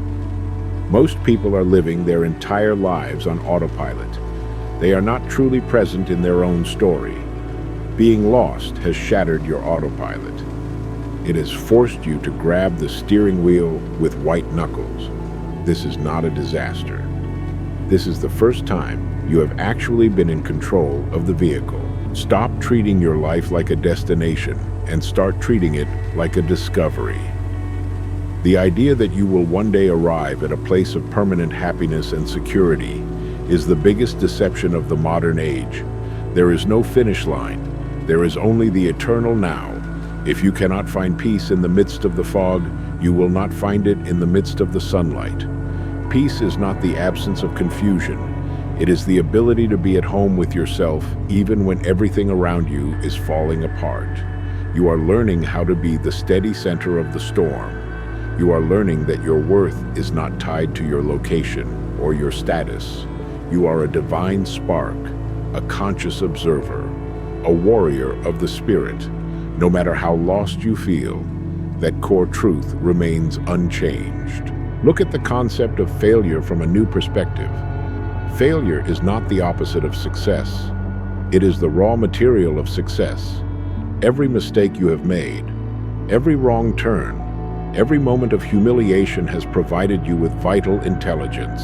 Most people are living their entire lives on autopilot. They are not truly present in their own story. Being lost has shattered your autopilot. It has forced you to grab the steering wheel with white knuckles. This is not a disaster. This is the first time you have actually been in control of the vehicle. Stop treating your life like a destination and start treating it like a discovery. The idea that you will one day arrive at a place of permanent happiness and security is the biggest deception of the modern age. There is no finish line. There is only the eternal now. If you cannot find peace in the midst of the fog, you will not find it in the midst of the sunlight. Peace is not the absence of confusion. It is the ability to be at home with yourself even when everything around you is falling apart. You are learning how to be the steady center of the storm. You are learning that your worth is not tied to your location or your status. You are a divine spark, a conscious observer, a warrior of the spirit. No matter how lost you feel, that core truth remains unchanged. Look at the concept of failure from a new perspective. Failure is not the opposite of success. It is the raw material of success. Every mistake you have made, every wrong turn, every moment of humiliation has provided you with vital intelligence.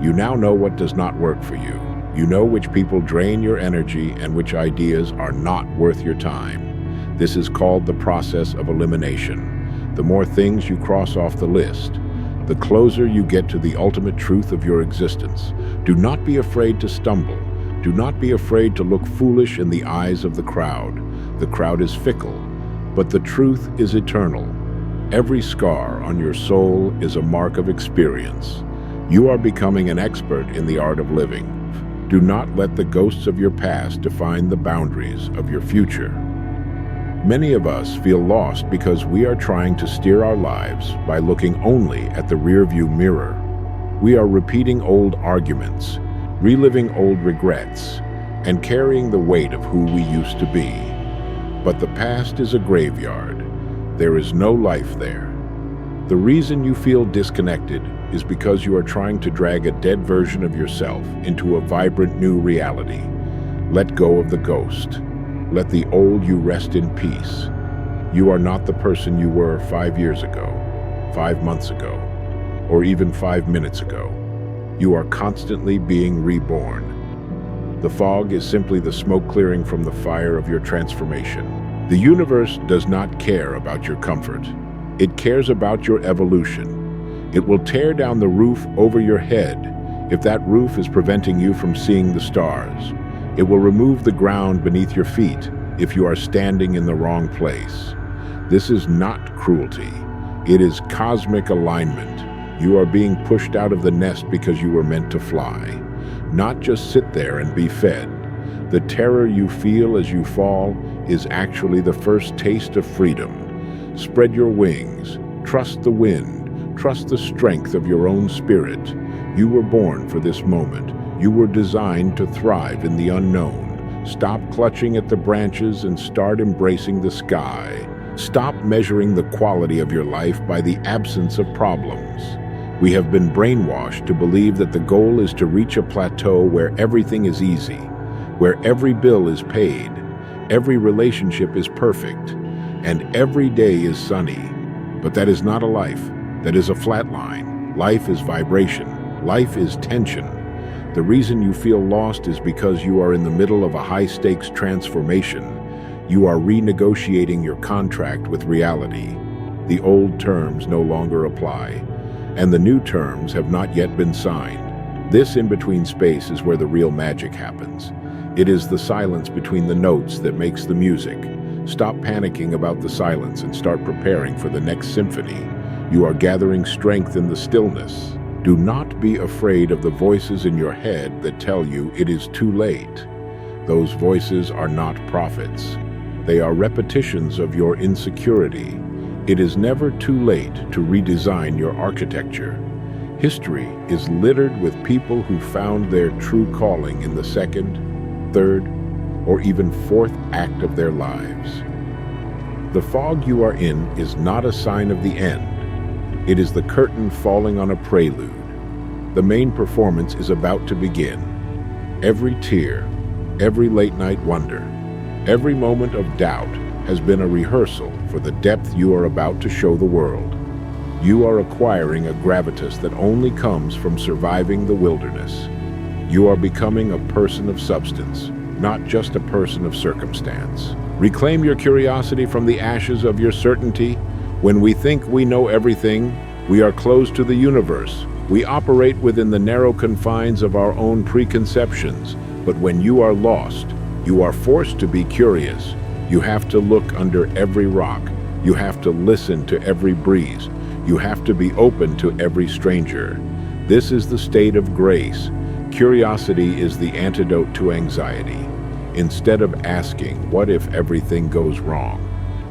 You now know what does not work for you. You know which people drain your energy and which ideas are not worth your time. This is called the process of elimination. The more things you cross off the list, the closer you get to the ultimate truth of your existence. Do not be afraid to stumble. Do not be afraid to look foolish in the eyes of the crowd. The crowd is fickle, but the truth is eternal. Every scar on your soul is a mark of experience. You are becoming an expert in the art of living. Do not let the ghosts of your past define the boundaries of your future. Many of us feel lost because we are trying to steer our lives by looking only at the rearview mirror. We are repeating old arguments, reliving old regrets, and carrying the weight of who we used to be. But the past is a graveyard. There is no life there. The reason you feel disconnected is because you are trying to drag a dead version of yourself into a vibrant new reality. Let go of the ghost. Let the old you rest in peace. You are not the person you were 5 years ago, 5 months ago, or even 5 minutes ago. You are constantly being reborn. The fog is simply the smoke clearing from the fire of your transformation. The universe does not care about your comfort. It cares about your evolution. It will tear down the roof over your head if that roof is preventing you from seeing the stars. It will remove the ground beneath your feet if you are standing in the wrong place. This is not cruelty. It is cosmic alignment. You are being pushed out of the nest because you were meant to fly, not just sit there and be fed. The terror you feel as you fall is actually the first taste of freedom. Spread your wings. Trust the wind. Trust the strength of your own spirit. You were born for this moment. You were designed to thrive in the unknown. Stop clutching at the branches and start embracing the sky. Stop measuring the quality of your life by the absence of problems. We have been brainwashed to believe that the goal is to reach a plateau where everything is easy, where every bill is paid, every relationship is perfect, and every day is sunny. But that is not a life. That is a flat line. Life is vibration. Life is tension. The reason you feel lost is because you are in the middle of a high-stakes transformation. You are renegotiating your contract with reality. The old terms no longer apply, and the new terms have not yet been signed. This in-between space is where the real magic happens. It is the silence between the notes that makes the music. Stop panicking about the silence and start preparing for the next symphony. You are gathering strength in the stillness. Do not be afraid of the voices in your head that tell you it is too late. Those voices are not prophets. They are repetitions of your insecurity. It is never too late to redesign your architecture. History is littered with people who found their true calling in the second, third, or even fourth act of their lives. The fog you are in is not a sign of the end. It is the curtain falling on a prelude. The main performance is about to begin. Every tear, every late-night wonder, every moment of doubt has been a rehearsal for the depth you are about to show the world. You are acquiring a gravitas that only comes from surviving the wilderness. You are becoming a person of substance, not just a person of circumstance. Reclaim your curiosity from the ashes of your certainty. When we think we know everything, we are closed to the universe. We operate within the narrow confines of our own preconceptions. But when you are lost, you are forced to be curious. You have to look under every rock. You have to listen to every breeze. You have to be open to every stranger. This is the state of grace. Curiosity is the antidote to anxiety. Instead of asking, what if everything goes wrong?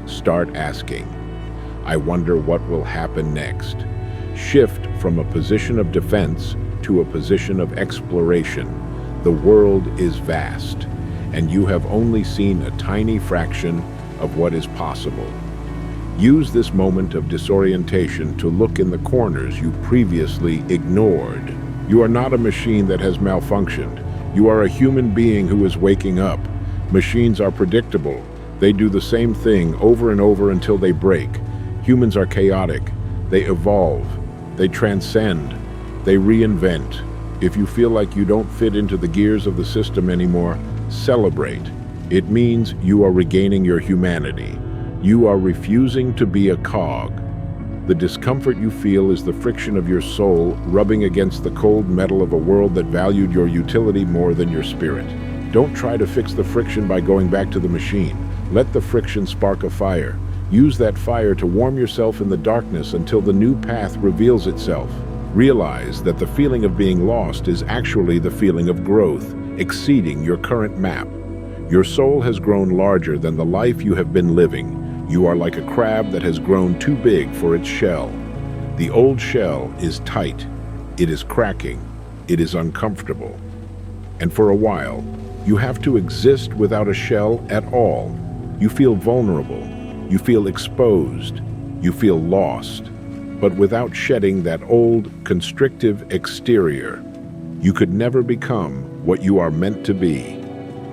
Start asking, I wonder what will happen next. Shift from a position of defense to a position of exploration. The world is vast, and you have only seen a tiny fraction of what is possible. Use this moment of disorientation to look in the corners you previously ignored. You are not a machine that has malfunctioned. You are a human being who is waking up. Machines are predictable. They do the same thing over and over until they break. Humans are chaotic. They evolve. They transcend. They reinvent. If you feel like you don't fit into the gears of the system anymore, celebrate. It means you are regaining your humanity. You are refusing to be a cog. The discomfort you feel is the friction of your soul rubbing against the cold metal of a world that valued your utility more than your spirit. Don't try to fix the friction by going back to the machine. Let the friction spark a fire. Use that fire to warm yourself in the darkness until the new path reveals itself. Realize that the feeling of being lost is actually the feeling of growth, exceeding your current map. Your soul has grown larger than the life you have been living. You are like a crab that has grown too big for its shell. The old shell is tight. It is cracking. It is uncomfortable. And for a while, you have to exist without a shell at all. You feel vulnerable. You feel exposed. You feel lost. But without shedding that old, constrictive exterior, you could never become what you are meant to be.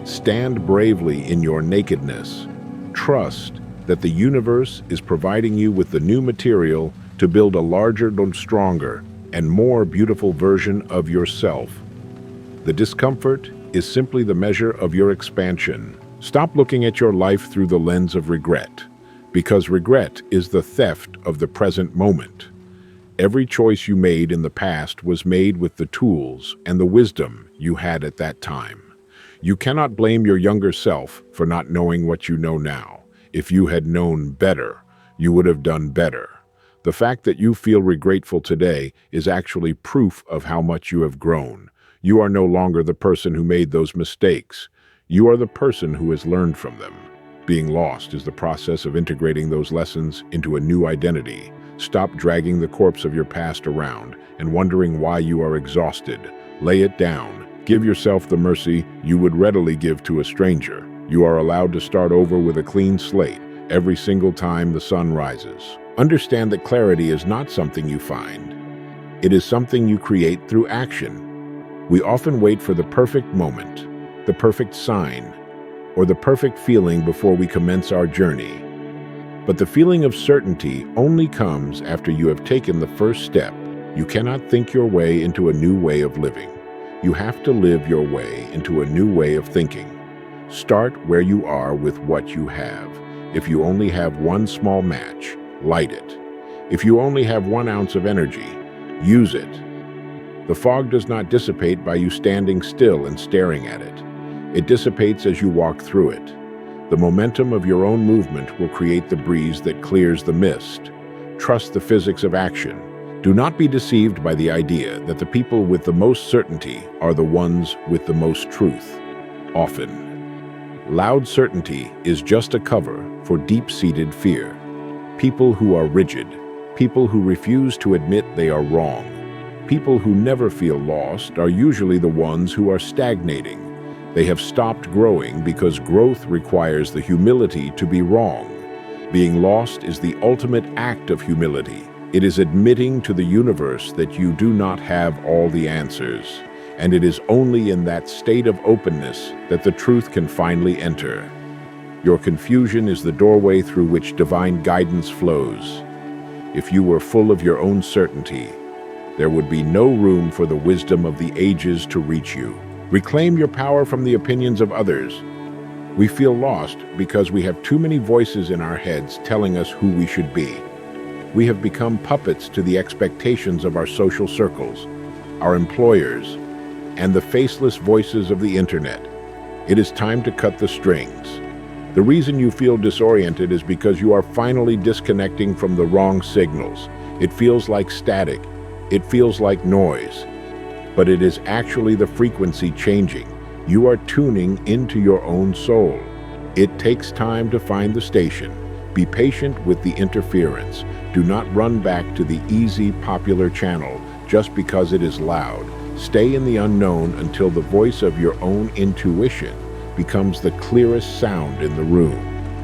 Stand bravely in your nakedness. Trust that the universe is providing you with the new material to build a larger, stronger, and more beautiful version of yourself. The discomfort is simply the measure of your expansion. Stop looking at your life through the lens of regret, because regret is the theft of the present moment. Every choice you made in the past was made with the tools and the wisdom you had at that time. You cannot blame your younger self for not knowing what you know now. If you had known better, you would have done better. The fact that you feel regretful today is actually proof of how much you have grown. You are no longer the person who made those mistakes. You are the person who has learned from them. Being lost is the process of integrating those lessons into a new identity. Stop dragging the corpse of your past around and wondering why you are exhausted. Lay it down. Give yourself the mercy you would readily give to a stranger. You are allowed to start over with a clean slate every single time the sun rises. Understand that clarity is not something you find. It is something you create through action. We often wait for the perfect moment, the perfect sign, or the perfect feeling before we commence our journey. But the feeling of certainty only comes after you have taken the first step. You cannot think your way into a new way of living. You have to live your way into a new way of thinking. Start where you are with what you have. If you only have one small match, light it. If you only have 1 ounce of energy, use it. The fog does not dissipate by you standing still and staring at it. It dissipates as you walk through it. The momentum of your own movement will create the breeze that clears the mist. Trust the physics of action. Do not be deceived by the idea that the people with the most certainty are the ones with the most truth. Often, loud certainty is just a cover for deep-seated fear. People who are rigid, people who refuse to admit they are wrong, people who never feel lost are usually the ones who are stagnating. They have stopped growing because growth requires the humility to be wrong. Being lost is the ultimate act of humility. It is admitting to the universe that you do not have all the answers, and it is only in that state of openness that the truth can finally enter. Your confusion is the doorway through which divine guidance flows. If you were full of your own certainty, there would be no room for the wisdom of the ages to reach you. Reclaim your power from the opinions of others. We feel lost because we have too many voices in our heads telling us who we should be. We have become puppets to the expectations of our social circles, our employers, and the faceless voices of the internet. It is time to cut the strings. The reason you feel disoriented is because you are finally disconnecting from the wrong signals. It feels like static. It feels like noise. But it is actually the frequency changing. You are tuning into your own soul. It takes time to find the station. Be patient with the interference. Do not run back to the easy, popular channel just because it is loud. Stay in the unknown until the voice of your own intuition becomes the clearest sound in the room.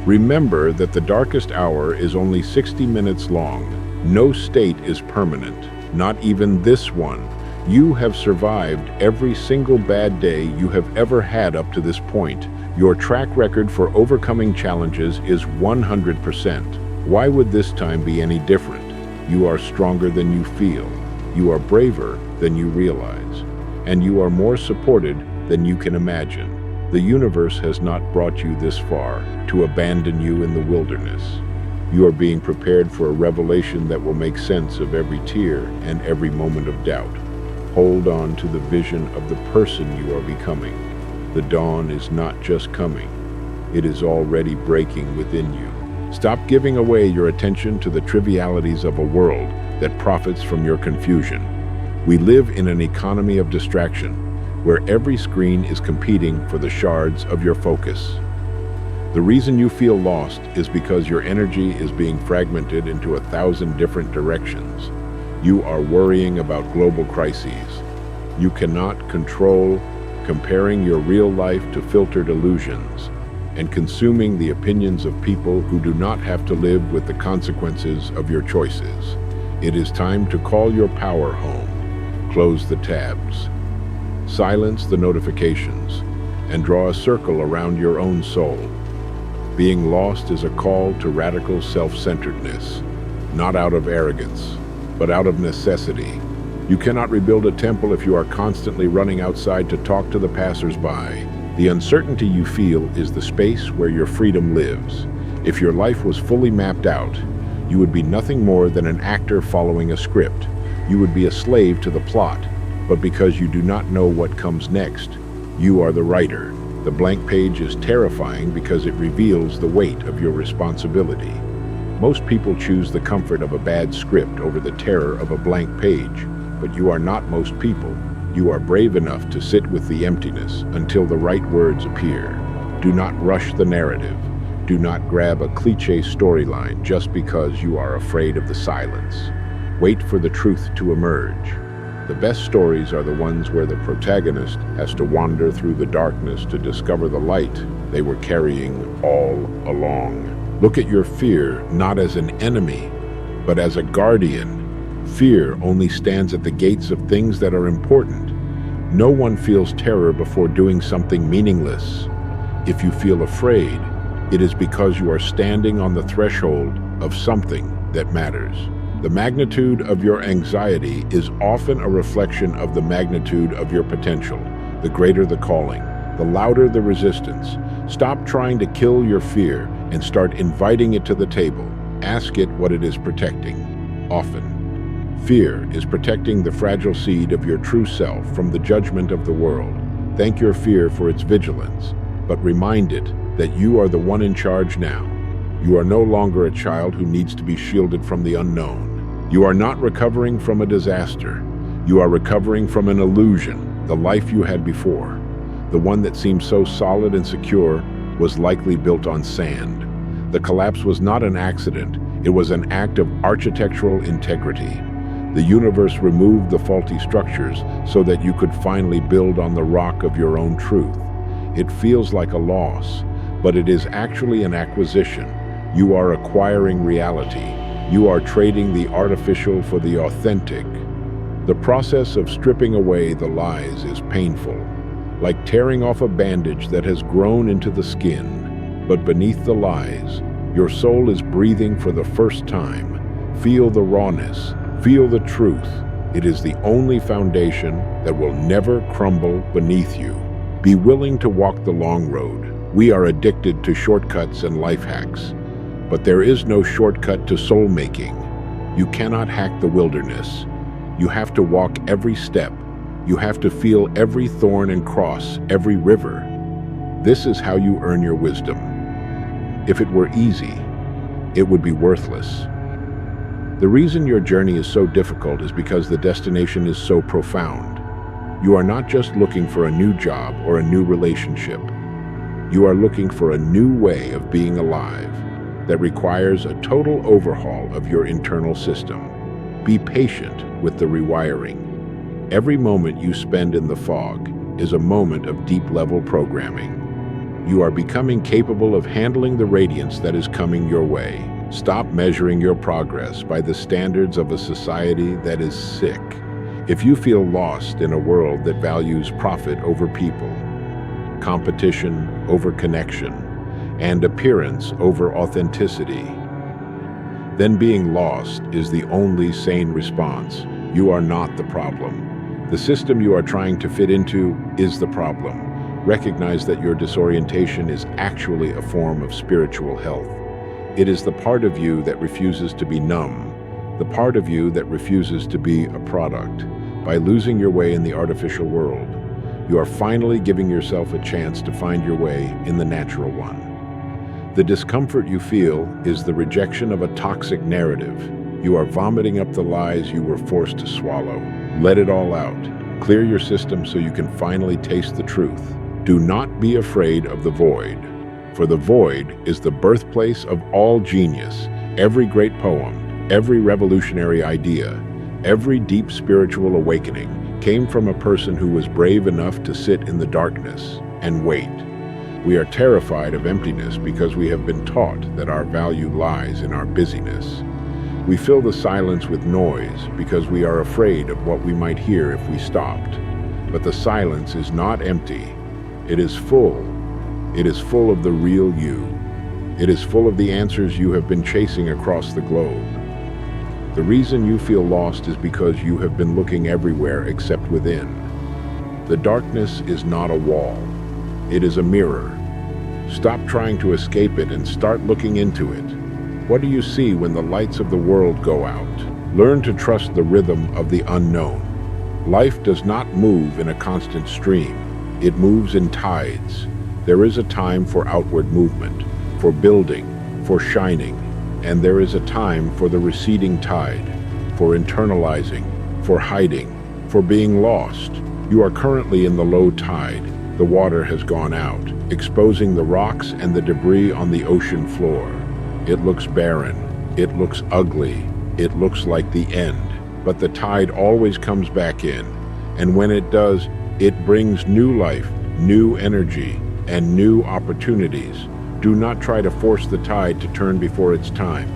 Remember that the darkest hour is only 60 minutes long. No state is permanent, not even this one. You have survived every single bad day you have ever had up to this point. Your track record for overcoming challenges is 100%. Why would this time be any different? You are stronger than you feel. You are braver than you realize. And you are more supported than you can imagine. The universe has not brought you this far to abandon you in the wilderness. You are being prepared for a revelation that will make sense of every tear and every moment of doubt. Hold on to the vision of the person you are becoming. The dawn is not just coming. It is already breaking within you. Stop giving away your attention to the trivialities of a world that profits from your confusion. We live in an economy of distraction, where every screen is competing for the shards of your focus. The reason you feel lost is because your energy is being fragmented into 1,000 different directions. You are worrying about global crises. You cannot control comparing your real life to filtered illusions and consuming the opinions of people who do not have to live with the consequences of your choices. It is time to call your power home. Close the tabs. Silence the notifications and draw a circle around your own soul. Being lost is a call to radical self-centeredness, not out of arrogance, but out of necessity. You cannot rebuild a temple if you are constantly running outside to talk to the passers-by. The uncertainty you feel is the space where your freedom lives. If your life was fully mapped out, you would be nothing more than an actor following a script. You would be a slave to the plot, but because you do not know what comes next, you are the writer. The blank page is terrifying because it reveals the weight of your responsibility. Most people choose the comfort of a bad script over the terror of a blank page, but you are not most people. You are brave enough to sit with the emptiness until the right words appear. Do not rush the narrative. Do not grab a cliché storyline just because you are afraid of the silence. Wait for the truth to emerge. The best stories are the ones where the protagonist has to wander through the darkness to discover the light they were carrying all along. Look at your fear not as an enemy, but as a guardian. Fear only stands at the gates of things that are important. No one feels terror before doing something meaningless. If you feel afraid, it is because you are standing on the threshold of something that matters. The magnitude of your anxiety is often a reflection of the magnitude of your potential. The greater the calling, the louder the resistance. Stop trying to kill your fear and start inviting it to the table. Ask it what it is protecting. Often, fear is protecting the fragile seed of your true self from the judgment of the world. Thank your fear for its vigilance, but remind it that you are the one in charge now. You are no longer a child who needs to be shielded from the unknown. You are not recovering from a disaster. You are recovering from an illusion, the life you had before. The one that seemed so solid and secure was likely built on sand. The collapse was not an accident. It was an act of architectural integrity. The universe removed the faulty structures so that you could finally build on the rock of your own truth. It feels like a loss, but it is actually an acquisition. You are acquiring reality. You are trading the artificial for the authentic. The process of stripping away the lies is painful, like tearing off a bandage that has grown into the skin. But beneath the lies, your soul is breathing for the first time. Feel the rawness. Feel the truth. It is the only foundation that will never crumble beneath you. Be willing to walk the long road. We are addicted to shortcuts and life hacks. But there is no shortcut to soul making. You cannot hack the wilderness. You have to walk every step. You have to feel every thorn and cross every river. This is how you earn your wisdom. If it were easy, it would be worthless. The reason your journey is so difficult is because the destination is so profound. You are not just looking for a new job or a new relationship. You are looking for a new way of being alive that requires a total overhaul of your internal system. Be patient with the rewiring. Every moment you spend in the fog is a moment of deep-level programming. You are becoming capable of handling the radiance that is coming your way. Stop measuring your progress by the standards of a society that is sick. If you feel lost in a world that values profit over people, competition over connection, and appearance over authenticity, then being lost is the only sane response. You are not the problem. The system you are trying to fit into is the problem. Recognize that your disorientation is actually a form of spiritual health. It is the part of you that refuses to be numb, the part of you that refuses to be a product. By losing your way in the artificial world, you are finally giving yourself a chance to find your way in the natural one. The discomfort you feel is the rejection of a toxic narrative. You are vomiting up the lies you were forced to swallow. Let it all out. Clear your system so you can finally taste the truth. Do not be afraid of the void, for the void is the birthplace of all genius. Every great poem, every revolutionary idea, every deep spiritual awakening came from a person who was brave enough to sit in the darkness and wait. We are terrified of emptiness because we have been taught that our value lies in our busyness. We fill the silence with noise because we are afraid of what we might hear if we stopped. But the silence is not empty. It is full. It is full of the real you. It is full of the answers you have been chasing across the globe. The reason you feel lost is because you have been looking everywhere except within. The darkness is not a wall. It is a mirror. Stop trying to escape it and start looking into it. What do you see when the lights of the world go out? Learn to trust the rhythm of the unknown. Life does not move in a constant stream. It moves in tides. There is a time for outward movement, for building, for shining, and there is a time for the receding tide, for internalizing, for hiding, for being lost. You are currently in the low tide. The water has gone out, exposing the rocks and the debris on the ocean floor. It looks barren. It looks ugly. It looks like the end. But the tide always comes back in, and when it does, it brings new life, new energy, and new opportunities. Do not try to force the tide to turn before it's time.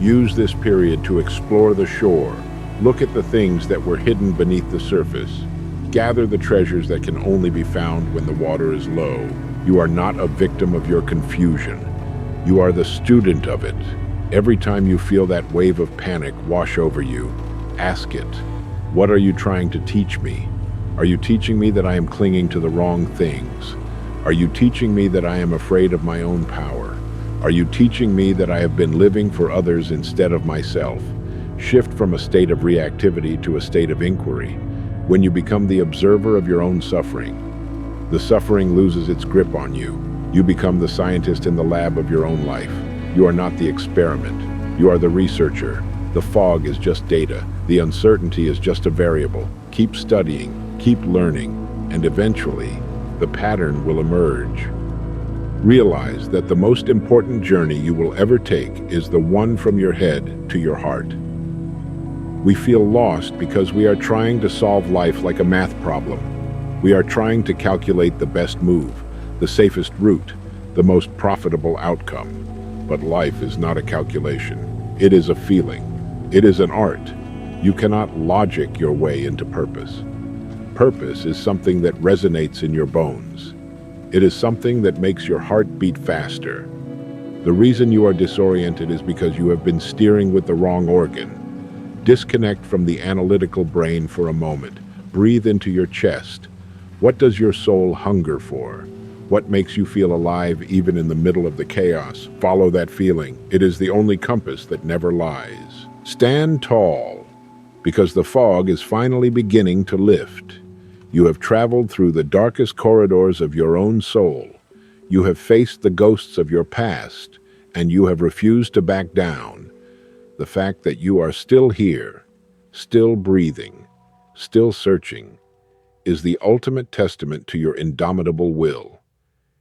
Use this period to explore the shore. Look at the things that were hidden beneath the surface. Gather the treasures that can only be found when the water is low. You are not a victim of your confusion. You are the student of it. Every time you feel that wave of panic wash over you, ask it, what are you trying to teach me? Are you teaching me that I am clinging to the wrong things? Are you teaching me that I am afraid of my own power? Are you teaching me that I have been living for others instead of myself? Shift from a state of reactivity to a state of inquiry. When you become the observer of your own suffering, the suffering loses its grip on you. You become the scientist in the lab of your own life. You are not the experiment. You are the researcher. The fog is just data. The uncertainty is just a variable. Keep studying, keep learning, and eventually, the pattern will emerge. Realize that the most important journey you will ever take is the one from your head to your heart. We feel lost because we are trying to solve life like a math problem. We are trying to calculate the best move, the safest route, the most profitable outcome. But life is not a calculation. It is a feeling. It is an art. You cannot logic your way into purpose. Purpose is something that resonates in your bones. It is something that makes your heart beat faster. The reason you are disoriented is because you have been steering with the wrong organ. Disconnect from the analytical brain for a moment. Breathe into your chest. What does your soul hunger for? What makes you feel alive even in the middle of the chaos? Follow that feeling. It is the only compass that never lies. Stand tall, because the fog is finally beginning to lift. You have traveled through the darkest corridors of your own soul. You have faced the ghosts of your past, and you have refused to back down. The fact that you are still here, still breathing, still searching, is the ultimate testament to your indomitable will.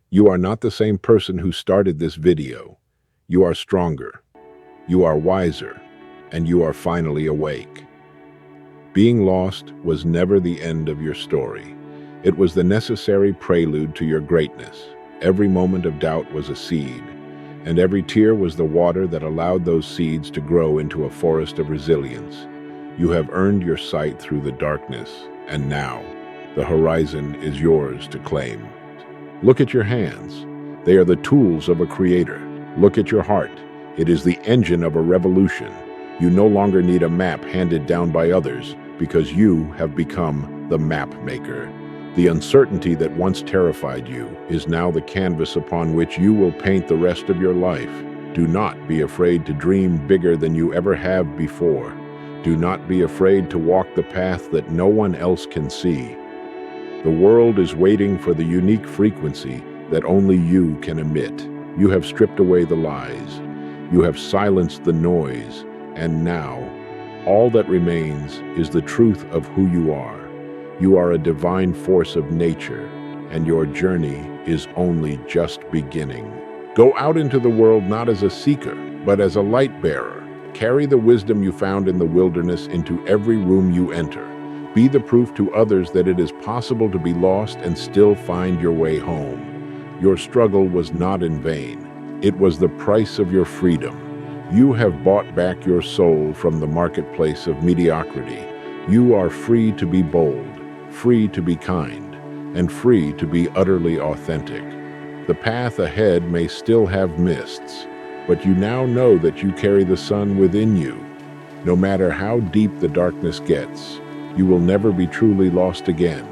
You are not the same person who started this video. You are stronger, you are wiser, and you are finally awake. Being lost was never the end of your story. It was the necessary prelude to your greatness. Every moment of doubt was a seed, and every tear was the water that allowed those seeds to grow into a forest of resilience. You have earned your sight through the darkness, and now, the horizon is yours to claim. Look at your hands. They are the tools of a creator. Look at your heart. It is the engine of a revolution. You no longer need a map handed down by others because you have become the map maker. The uncertainty that once terrified you is now the canvas upon which you will paint the rest of your life. Do not be afraid to dream bigger than you ever have before. Do not be afraid to walk the path that no one else can see. The world is waiting for the unique frequency that only you can emit. You have stripped away the lies. You have silenced the noise. And now, all that remains is the truth of who you are. You are a divine force of nature, and your journey is only just beginning. Go out into the world not as a seeker, but as a light bearer. Carry the wisdom you found in the wilderness into every room you enter. Be the proof to others that it is possible to be lost and still find your way home. Your struggle was not in vain. It was the price of your freedom. You have bought back your soul from the marketplace of mediocrity. You are free to be bold, free to be kind, and free to be utterly authentic. The path ahead may still have mists, but you now know that you carry the sun within you. No matter how deep the darkness gets, you will never be truly lost again,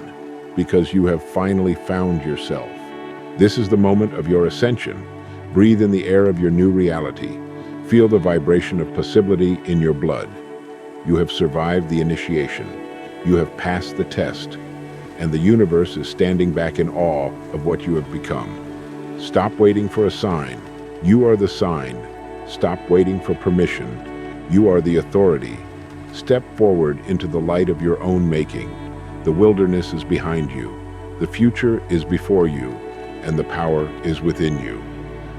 because you have finally found yourself. This is the moment of your ascension. Breathe in the air of your new reality. Feel the vibration of possibility in your blood. You have survived the initiation. You have passed the test, and the universe is standing back in awe of what you have become. Stop waiting for a sign. You are the sign. Stop waiting for permission. You are the authority. Step forward into the light of your own making. The wilderness is behind you. The future is before you, and the power is within you.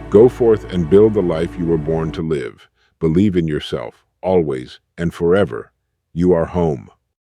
Go forth and build the life you were born to live. Believe in yourself, always and forever. You are home.